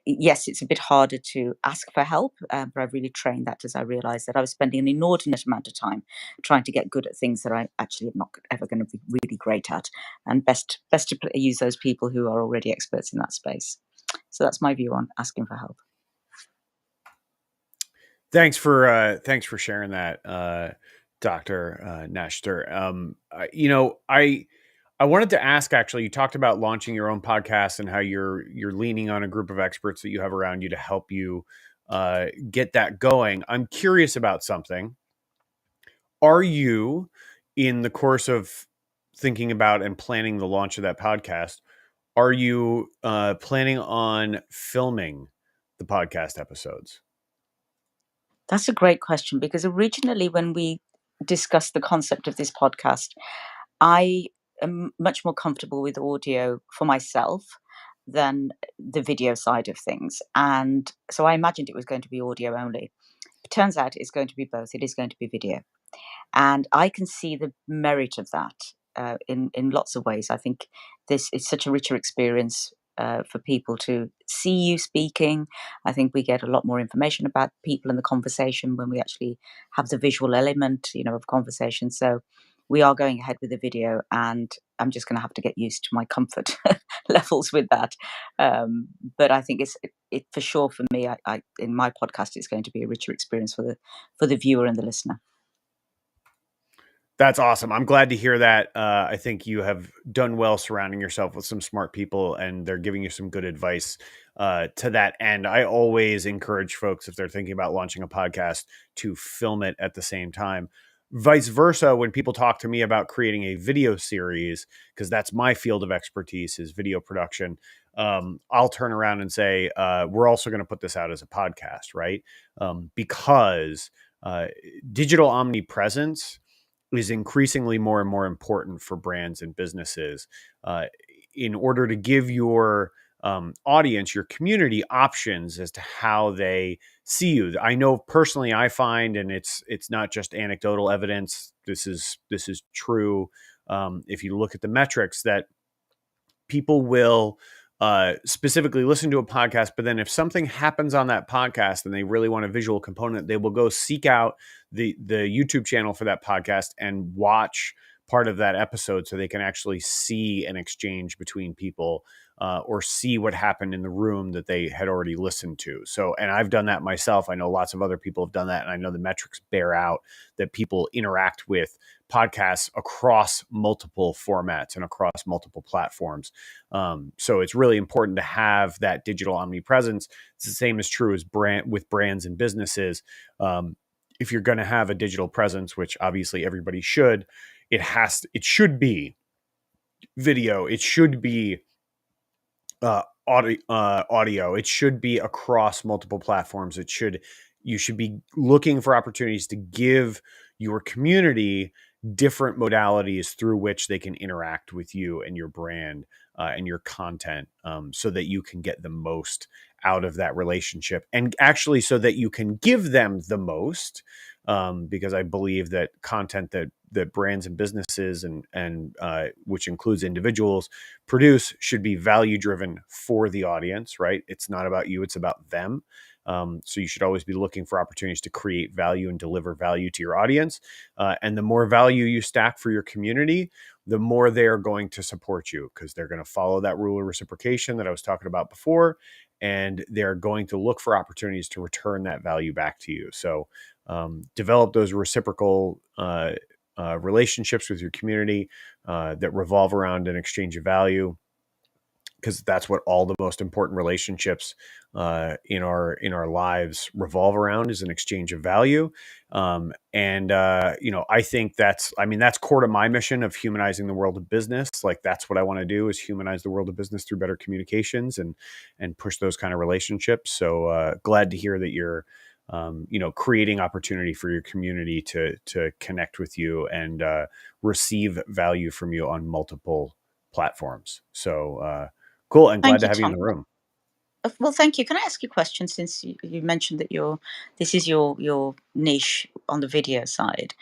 Yes, it's a bit harder to ask for help, but I've really trained that as I realized that I was spending an inordinate amount of time trying to get good at things that I actually am not ever going to be really great at, and best to use those people who are already experts in that space. So that's my view on asking for help. Thanks for sharing that, Dr. Nashter. I wanted to ask, actually, you talked about launching your own podcast and how you're leaning on a group of experts that you have around you to help you get that going. I'm curious about something. Are you, in the course of thinking about and planning the launch of that podcast, are you planning on filming the podcast episodes? That's a great question, because originally when we discussed the concept of this podcast, I am much more comfortable with audio for myself than the video side of things. And so I imagined it was going to be audio only. It turns out it's going to be both. It is going to be video. And I can see the merit of that in lots of ways. I think this is such a richer experience for people to see you speaking. I think we get a lot more information about people in the conversation when we actually have the visual element, of conversation. So we are going ahead with the video, and I'm just going to have to get used to my comfort levels with that. But I think it for sure for me. I in my podcast, it's going to be a richer experience for the viewer and the listener. That's awesome. I'm glad to hear that. I think you have done well surrounding yourself with some smart people, and they're giving you some good advice to that end. I always encourage folks, if they're thinking about launching a podcast, to film it at the same time. Vice versa, when people talk to me about creating a video series, because that's my field of expertise is video production, I'll turn around and say, we're also going to put this out as a podcast, right? Because digital omnipresence is increasingly more and more important for brands and businesses in order to give your audience, your community, options as to how they see you. I know personally, I find, and it's not just anecdotal evidence. This is true. If you look at the metrics, that people will specifically listen to a podcast, but then if something happens on that podcast and they really want a visual component, they will go seek out the YouTube channel for that podcast and watch part of that episode so they can actually see an exchange between people or see what happened in the room that they had already listened to. So, and I've done that myself. I know lots of other people have done that, and I know the metrics bear out that people interact with podcasts across multiple formats and across multiple platforms. So it's really important to have that digital omnipresence. It's the same is true as with brands and businesses. If you're going to have a digital presence, which obviously everybody should, it should be video. It should be audio. It should be across multiple platforms. You should be looking for opportunities to give your community different modalities through which they can interact with you and your brand and your content, so that you can get the most out of that relationship, and actually so that you can give them the most, because I believe that content that brands and businesses and which includes individuals produce should be value driven for the audience, right? It's not about you, it's about them. So you should always be looking for opportunities to create value and deliver value to your audience. And the more value you stack for your community, the more they're going to support you, because they're going to follow that rule of reciprocation that I was talking about before. And they're going to look for opportunities to return that value back to you. So develop those reciprocal relationships with your community that revolve around an exchange of value, because that's what all the most important relationships in our lives revolve around, is an exchange of value. I think that's core to my mission of humanizing the world of business. Like, that's what I want to do, is humanize the world of business through better communications and push those kind of relationships. So glad to hear that you're creating opportunity for your community to connect with you and receive value from you on multiple platforms. So cool, and glad Thank to you, have you in Tom. the room. Well, thank you. Can I ask you a question, since you mentioned that this is your niche on the video side?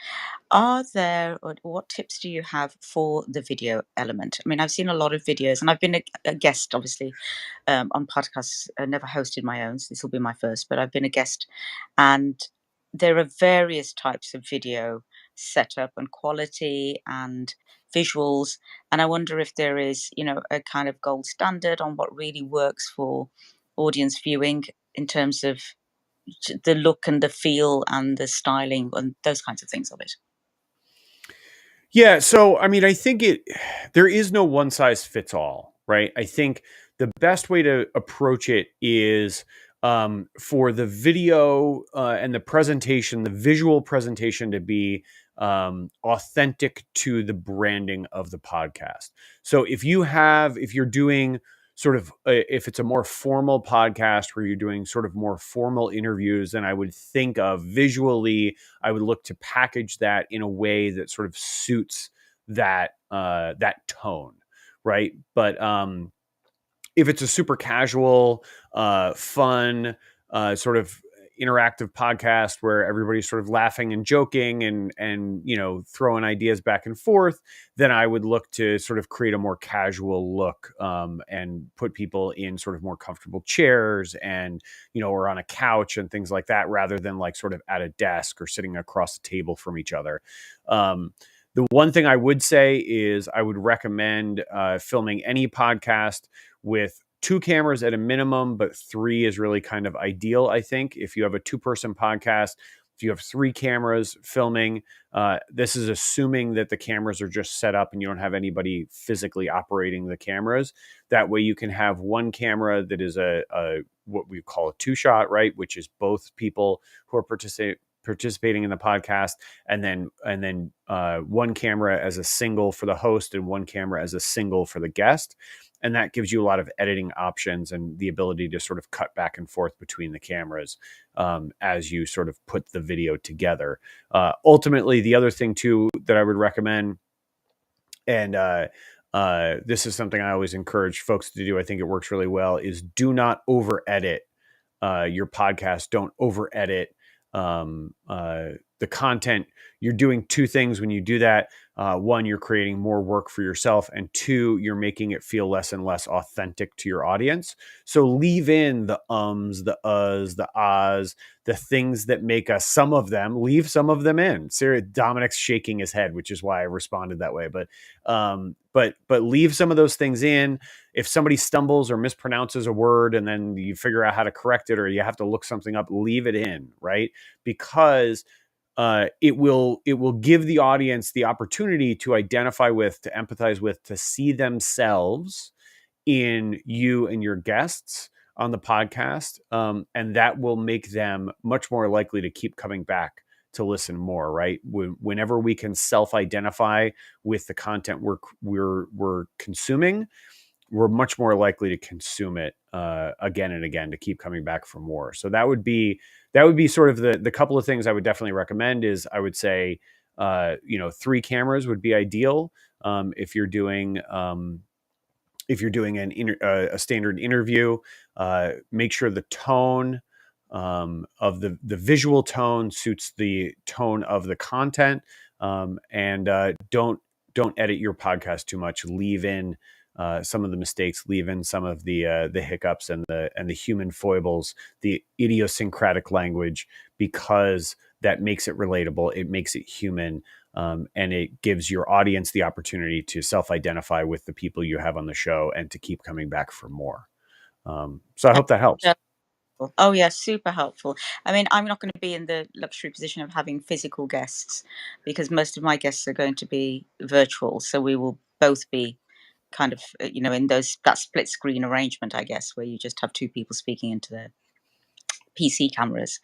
What tips do you have for the video element? I mean, I've seen a lot of videos, and I've been a guest, obviously, on podcasts. I never hosted my own, so this will be my first, but I've been a guest. And there are various types of video setup and quality and visuals. And I wonder if there is, a kind of gold standard on what really works for audience viewing in terms of the look and the feel and the styling and those kinds of things of it. Yeah, so I mean, I think there is no one size fits all, right? I think the best way to approach it is for the video and the presentation, the visual presentation, to be authentic to the branding of the podcast. So if you're doing sort of if it's a more formal podcast where you're doing sort of more formal interviews, then I would think of visually, I would look to package that in a way that sort of suits that tone, right? But if it's a super casual, fun, sort of interactive podcast where everybody's sort of laughing and joking and throwing ideas back and forth, then I would look to sort of create a more casual look and put people in sort of more comfortable chairs and or on a couch and things like that, rather than like sort of at a desk or sitting across the table from each other. The one thing I would say is I would recommend filming any podcast with 2 cameras at a minimum, but 3 is really kind of ideal, I think. If you have a 2-person podcast, if you have 3 cameras filming, this is assuming that the cameras are just set up and you don't have anybody physically operating the cameras. That way you can have one camera that is a what we call a 2-shot, right? Which is both people who are participating in the podcast, and then one camera as a single for the host and one camera as a single for the guest. And that gives you a lot of editing options and the ability to sort of cut back and forth between the cameras as you sort of put the video together. Ultimately, the other thing too that I would recommend, and this is something I always encourage folks to do, I think it works really well, is do not over edit your podcast. Don't over edit the content. You're doing two things when you do that. One, you're creating more work for yourself, and two, you're making it feel less and less authentic to your audience. So leave in the ums, the uhs, the ahs, the things that make us, some of them, leave some of them in. Seriously, Dominick's shaking his head, which is why I responded that way. But leave some of those things in. If somebody stumbles or mispronounces a word and then you figure out how to correct it, or you have to look something up, leave it in, right? Because it will give the audience the opportunity to identify with, to empathize with, to see themselves in you and your guests on the podcast. And that will make them much more likely to keep coming back to listen more, right? Whenever we can self-identify with the content we're consuming, we're much more likely to consume it again and again, to keep coming back for more. So that would be sort of the couple of things I would definitely recommend. Is I would say 3 cameras would be ideal if you're doing a standard interview. Make sure the tone of the visual tone suits the tone of the content, and don't edit your podcast too much. Leave in some of the mistakes, leave in some of the hiccups and the human foibles, the idiosyncratic language, because that makes it relatable. It makes it human. And it gives your audience the opportunity to self-identify with the people you have on the show and to keep coming back for more. So I hope that helps. Oh yeah, super helpful. I mean, I'm not going to be in the luxury position of having physical guests because most of my guests are going to be virtual. So we will both be kind of, in that split screen arrangement, I guess, where you just have 2 people speaking into their PC cameras,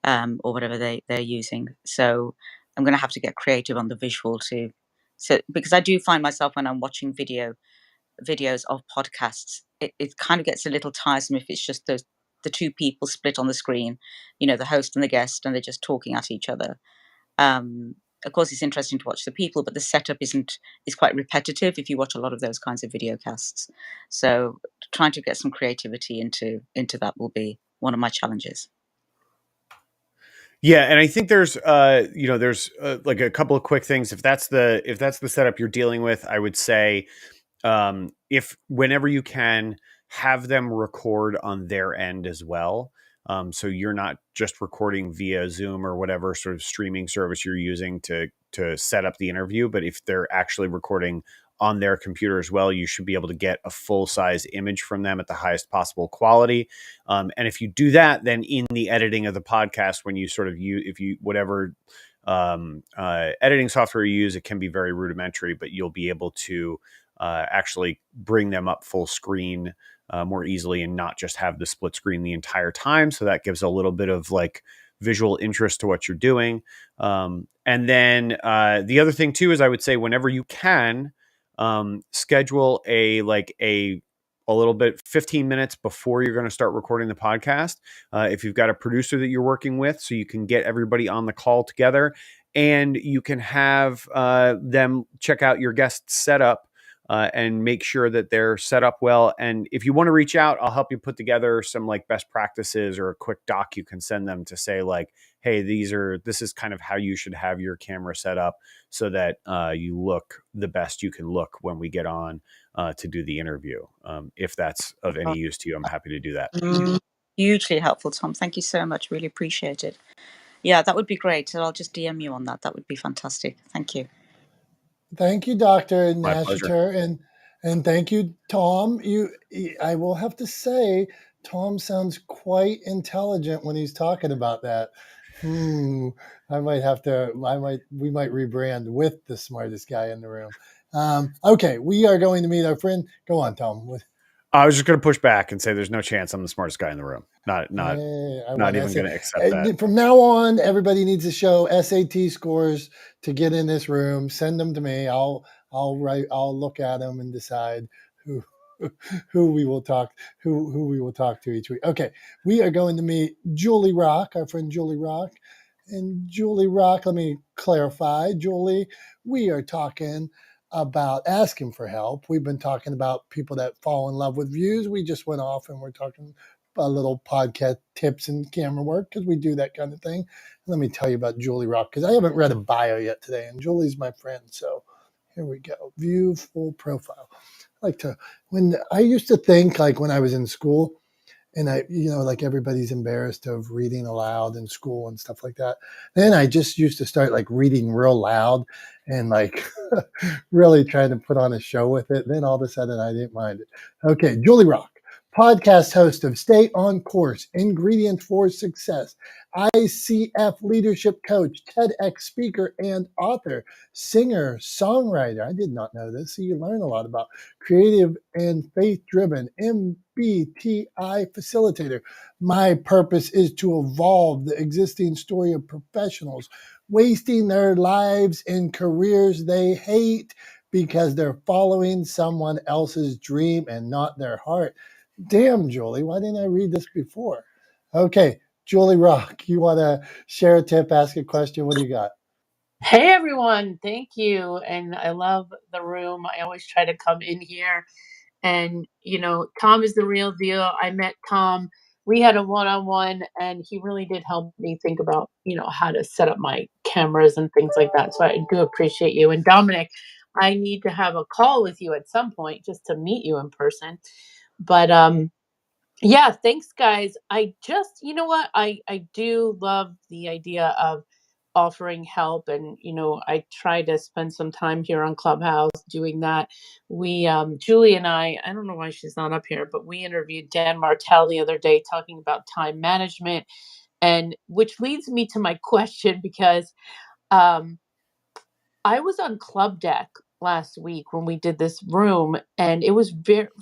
or whatever they're using. So I'm going to have to get creative on the visual too. So because I do find myself when I'm watching videos of podcasts, it kind of gets a little tiresome if it's just the 2 people split on the screen, the host and the guest, and they're just talking at each other. Of course, it's interesting to watch the people, but the setup is quite repetitive if you watch a lot of those kinds of video casts. So trying to get some creativity into that will be one of my challenges. Yeah, and I think there's like a couple of quick things. If that's the setup you're dealing with, I would say if whenever you can, have them record on their end as well. So you're not just recording via Zoom or whatever sort of streaming service you're using to set up the interview, but if they're actually recording on their computer as well, you should be able to get a full size image from them at the highest possible quality. And if you do that, then in the editing of the podcast, when you sort of whatever editing software you use, it can be very rudimentary, but you'll be able to actually bring them up full screen more easily and not just have the split screen the entire time. So that gives a little bit of like visual interest to what you're doing. And then the other thing too is I would say whenever you can, schedule a little bit 15 minutes before you're going to start recording the podcast. If you've got a producer that you're working with, so you can get everybody on the call together and you can have them check out your guest setup and make sure that they're set up well. And if you want to reach out, I'll help you put together some like best practices or a quick doc you can send them to say like, hey, this is kind of how you should have your camera set up so that you look the best you can look when we get on to do the interview. If that's of any use to you, I'm happy to do that. Hugely helpful, Tom. Thank you so much. Really appreciate it. Yeah, that would be great. So I'll just DM you on that. That would be fantastic. Thank you. Thank you, Dr. My pleasure. Nashater, and thank you, Tom. I will have to say, Tom sounds quite intelligent when he's talking about that. We might rebrand with the smartest guy in the room. Okay, we are going to meet our friend. Go on, Tom. I was just going to push back and say there's no chance I'm the smartest guy in the room. Not even going to accept that. From now on, everybody needs to show SAT scores to get in this room. Send them to me. I'll look at them and decide who who we will talk to each week. Okay, we are going to meet Julie Rock, our friend Julie Rock. And Julie Rock, let me clarify, Julie, we are talking about asking for help. We've been talking about people that fall in love with views. We just went off and we're talking a little podcast tips and camera work because we do that kind of thing. Let me tell you about Julie Rock because I haven't read a bio yet today, and Julie's my friend. So here we go. View full profile. When I used to think, like when I was in school, and like everybody's embarrassed of reading aloud in school and stuff like that. Then I just used to start like reading real loud and like really trying to put on a show with it. Then all of a sudden I didn't mind it. Okay, Julie Rock, podcast host of Stay on Course, Ingredients for Success, ICF leadership coach, TEDx speaker and author, singer, songwriter. I did not know this, so you learn a lot about creative and faith-driven MBTI facilitator. My purpose is to evolve the existing story of professionals wasting their lives in careers they hate because they're following someone else's dream and not their heart. Damn, Julie, why didn't I read this before? Okay, Julie Rock, you want to share a tip, ask a question? What do you got? Hey everyone, thank you. And I love the room. I always try to come in here. And, Tom is the real deal. I met Tom. We had a one-on-one and he really did help me think about, how to set up my cameras and things like that. So I do appreciate you. And Dominic, I need to have a call with you at some point just to meet you in person. But yeah, thanks guys. I just, you know what? I do love the idea of offering help, and I try to spend some time here on Clubhouse doing that. We Julie and I don't know why she's not up here, but we interviewed Dan Martell the other day talking about time management, and which leads me to my question, because I was on Club Deck last week when we did this room, and it was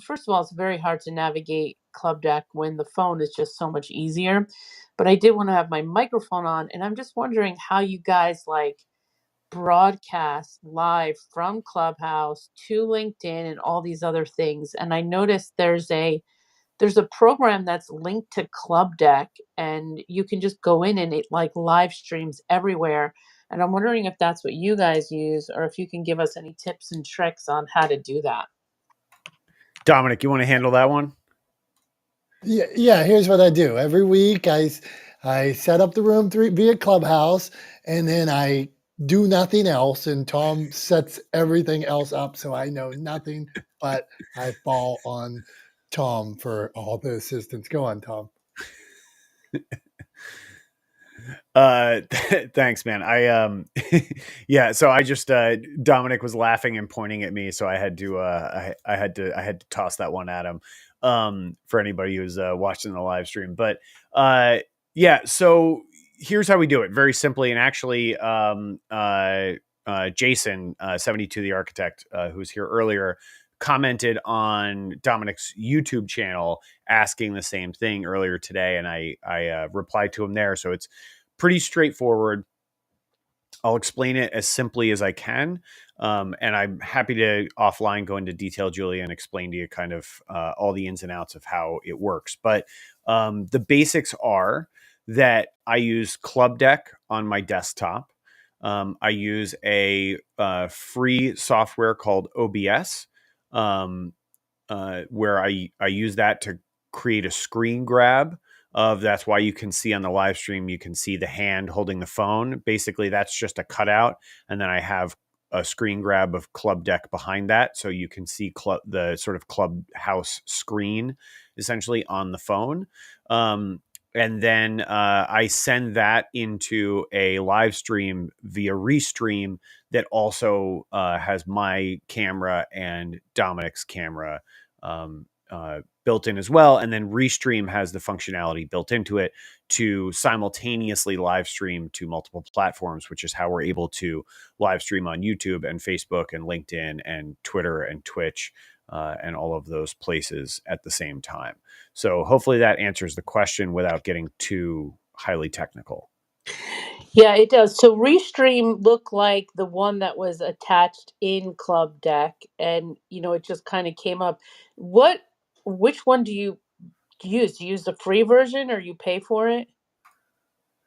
first of all, it's very hard to navigate Club Deck when the phone is just so much easier. But I did want to have my microphone on, and I'm just wondering how you guys broadcast live from Clubhouse to LinkedIn and all these other things. And I noticed there's a program that's linked to Club Deck, and you can just go in and it live streams everywhere. And I'm wondering if that's what you guys use, or if you can give us any tips and tricks on how to do that. Dominic, you want to handle that one? Yeah, here's what I do. Every week I set up the room via Clubhouse, and then I do nothing else, and Tom sets everything else up, so I know nothing, but I fall on Tom for all the assistance. Go on, Tom. Thanks, man. Yeah, so I just Dominic was laughing and pointing at me, so I had to I had to toss that one at him for anybody who's watching the live stream. But yeah, so here's how we do it very simply. And actually Jason 72 the architect who's here earlier commented on Dominic's YouTube channel asking the same thing earlier today, and I replied to him there. So it's pretty straightforward. I'll explain it as simply as I can. And I'm happy to offline go into detail, Julie, and explain to you kind of all the ins and outs of how it works. But the basics are that I use Club Deck on my desktop. I use a free software called OBS, where I use that to create a screen grab of, that's why you can see on the live stream, you can see the hand holding the phone. Basically, that's just a cutout. And then I have a screen grab of Club Deck behind that. So you can see the sort of Clubhouse screen essentially on the phone. And then I send that into a live stream via Restream that also has my camera and Dominic's camera built in as well. And then Restream has the functionality built into it to simultaneously live stream to multiple platforms, which is how we're able to live stream on YouTube and Facebook and LinkedIn and Twitter and Twitch and all of those places at the same time. So hopefully that answers the question without getting too highly technical. Yeah, it does. So Restream looked like the one that was attached in Club Deck, and it just kind of came up. What, which one do you use? Do you use the free version or you pay for it?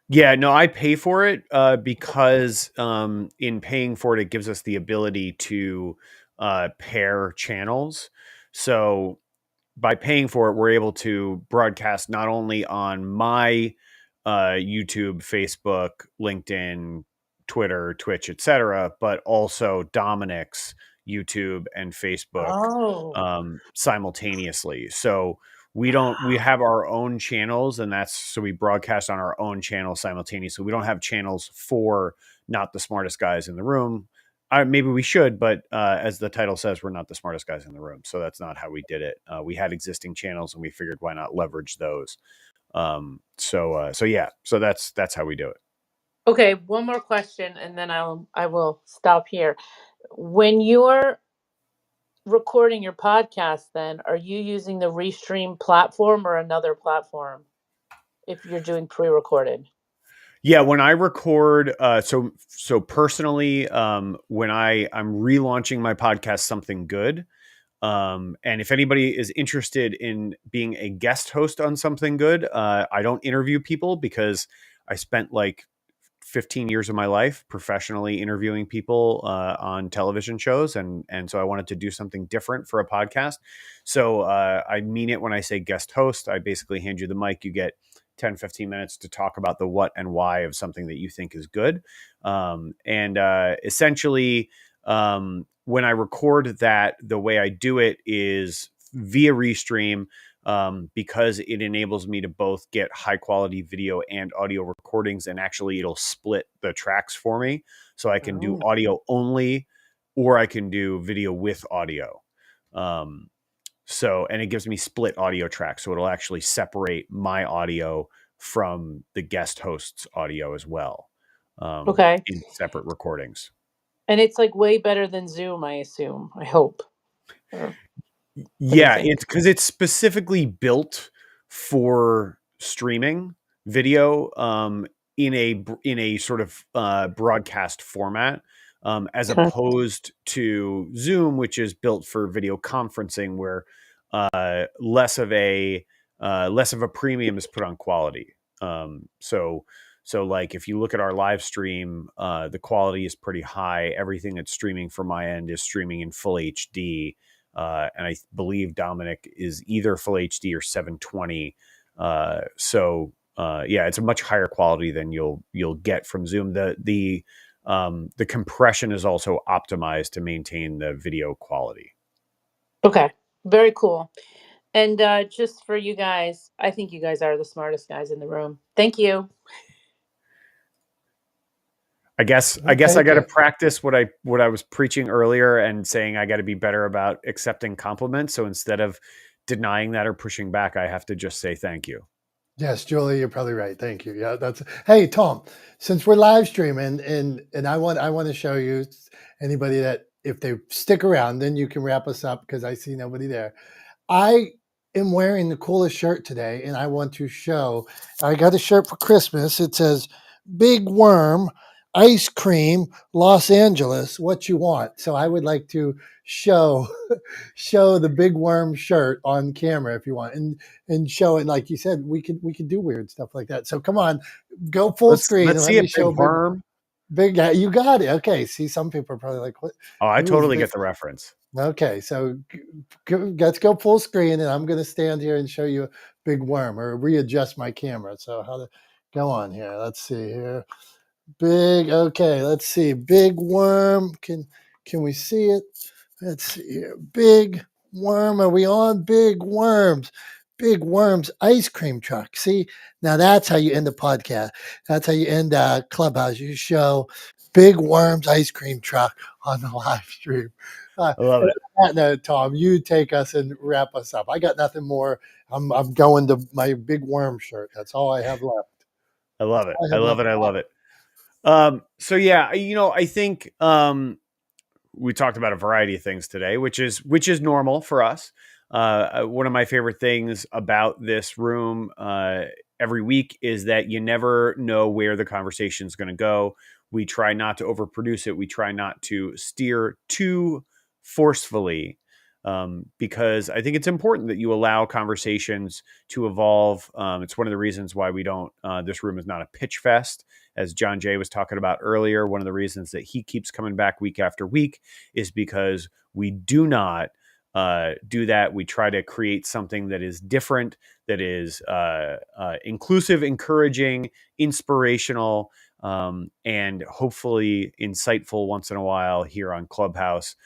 Yeah, no, I pay for it because in paying for it, it gives us the ability to pair channels. So by paying for it, we're able to broadcast not only on my YouTube, Facebook, LinkedIn, Twitter, Twitch, etc., but also Dominick's YouTube and Facebook Oh, simultaneously. So we have our own channels, and so we broadcast on our own channel simultaneously. We don't have channels for not the smartest guys in the room. Maybe we should, but as the title says, we're not the smartest guys in the room. So that's not how we did it. We had existing channels, and we figured why not leverage those. So yeah, so that's how we do it. okay. One more question, and then I will stop here. When you're recording your podcast, then are you using the Restream platform or another platform if you're doing pre-recorded? Yeah, when I record, so personally, when I'm relaunching my podcast, Something Good, and if anybody is interested in being a guest host on Something Good, I don't interview people because I spent like 15 years of my life professionally interviewing people on television shows, and so I wanted to do something different for a podcast. So I mean it when I say guest host. I basically hand you the mic, you get 10-15 minutes to talk about the what and why of something that you think is good. And essentially, when I record that, the way I do it is via Restream, because it enables me to both get high quality video and audio recordings. And actually, it'll split the tracks for me. So I can do Oh. audio only, or I can do video with audio. And it gives me split audio tracks. So it'll actually separate my audio from the guest host's audio as well, Okay. in separate recordings. And it's like way better than Zoom, I assume. I hope. Or what do you Yeah, think? it's because it's specifically built for streaming video, in a sort of broadcast format, as Okay. opposed to Zoom, which is built for video conferencing, where less of a premium is put on quality. So like if you look at our live stream, the quality is pretty high. Everything that's streaming from my end is streaming in full HD. And I believe Dominick is either full HD or 720. Yeah, it's a much higher quality than you'll get from Zoom. The compression is also optimized to maintain the video quality. Okay. Very cool. And just for you guys, I think you guys are the smartest guys in the room. Thank you. I guess We'll I take got to it. practice what I was preaching earlier and saying I got to be better about accepting compliments. So instead of denying that or pushing back, I have to just say thank you. Yes, Julie, you're probably right. Thank you. Yeah, that's. Hey, Tom, since we're live streaming, and I want to show you anybody that if they stick around, then you can wrap us up because I see nobody there. I am wearing the coolest shirt today, and I want to show. I got a shirt for Christmas. It says "Big Worm Ice Cream Los Angeles. What you want?" So I would like to show show the Big Worm shirt on camera if you want, and show it like you said. We could do weird stuff like that. So come on, go full screen Let's and let see me it, big show worm. big. You got it. Okay. See, some people are probably like, "What? Oh, I Who is totally this?" get the reference. Okay, so let's go full screen, and I'm going to stand here and show you a big worm or readjust my camera. So how to go on here? Let's see here. Big. Okay, let's see. Big worm. Can we see it? Let's see here. Big worm. Are we on? Big worms. Big worms ice cream truck. See, now that's how you end a podcast. That's how you end a clubhouse. You show Big Worms ice cream truck on the live stream. I love And it. on that note, Tom, you take us and wrap us up. I got nothing more. I'm going to my Big Worm shirt. That's all I have left. I That's love it. all I I have love left. it. I love it. So yeah, I think we talked about a variety of things today, which is normal for us. One of my favorite things about this room every week is that you never know where the conversation is going to go. We try not to overproduce it. We try not to steer too forcefully, because I think it's important that you allow conversations to evolve. It's one of the reasons why we don't, this room is not a pitch fest. As John Jay was talking about earlier, one of the reasons that he keeps coming back week after week is because we do not do that. We try to create something that is different, that is inclusive, encouraging, inspirational, and hopefully insightful once in a while here on Clubhouse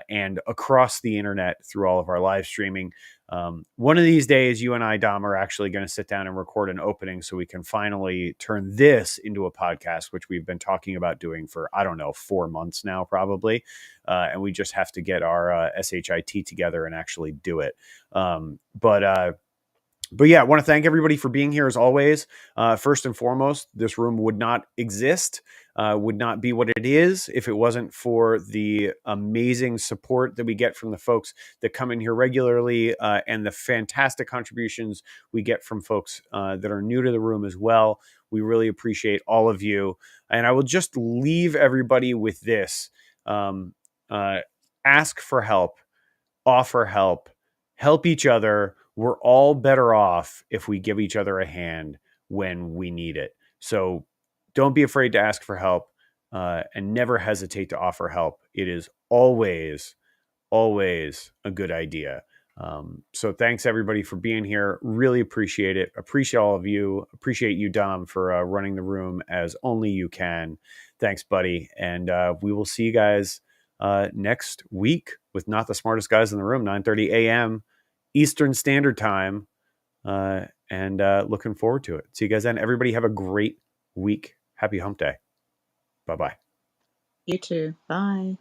and across the internet through all of our live streaming. One of these days, you and I, Dom, are actually going to sit down and record an opening so we can finally turn this into a podcast, which we've been talking about doing for, 4 months now, probably. And we just have to get our SHIT together and actually do it. But yeah, I want to thank everybody for being here as always. First and foremost, this room would not exist, would not be what it is if it wasn't for the amazing support that we get from the folks that come in here regularly and the fantastic contributions we get from folks that are new to the room as well. We really appreciate all of you. And I will just leave everybody with this. Ask for help, offer help, help each other. We're all better off if we give each other a hand when we need it. So don't be afraid to ask for help and never hesitate to offer help. It is always a good idea. So thanks everybody for being here. Really appreciate it. Appreciate all of you. Appreciate you, Dom, for running the room as only you can. Thanks, buddy. And we will see you guys next week with Not the Smartest Guys in the Room, 9:30 a.m. Eastern Standard Time. And looking forward to it. See you guys then. Everybody have a great week. Happy hump day. Bye-bye. You too. Bye.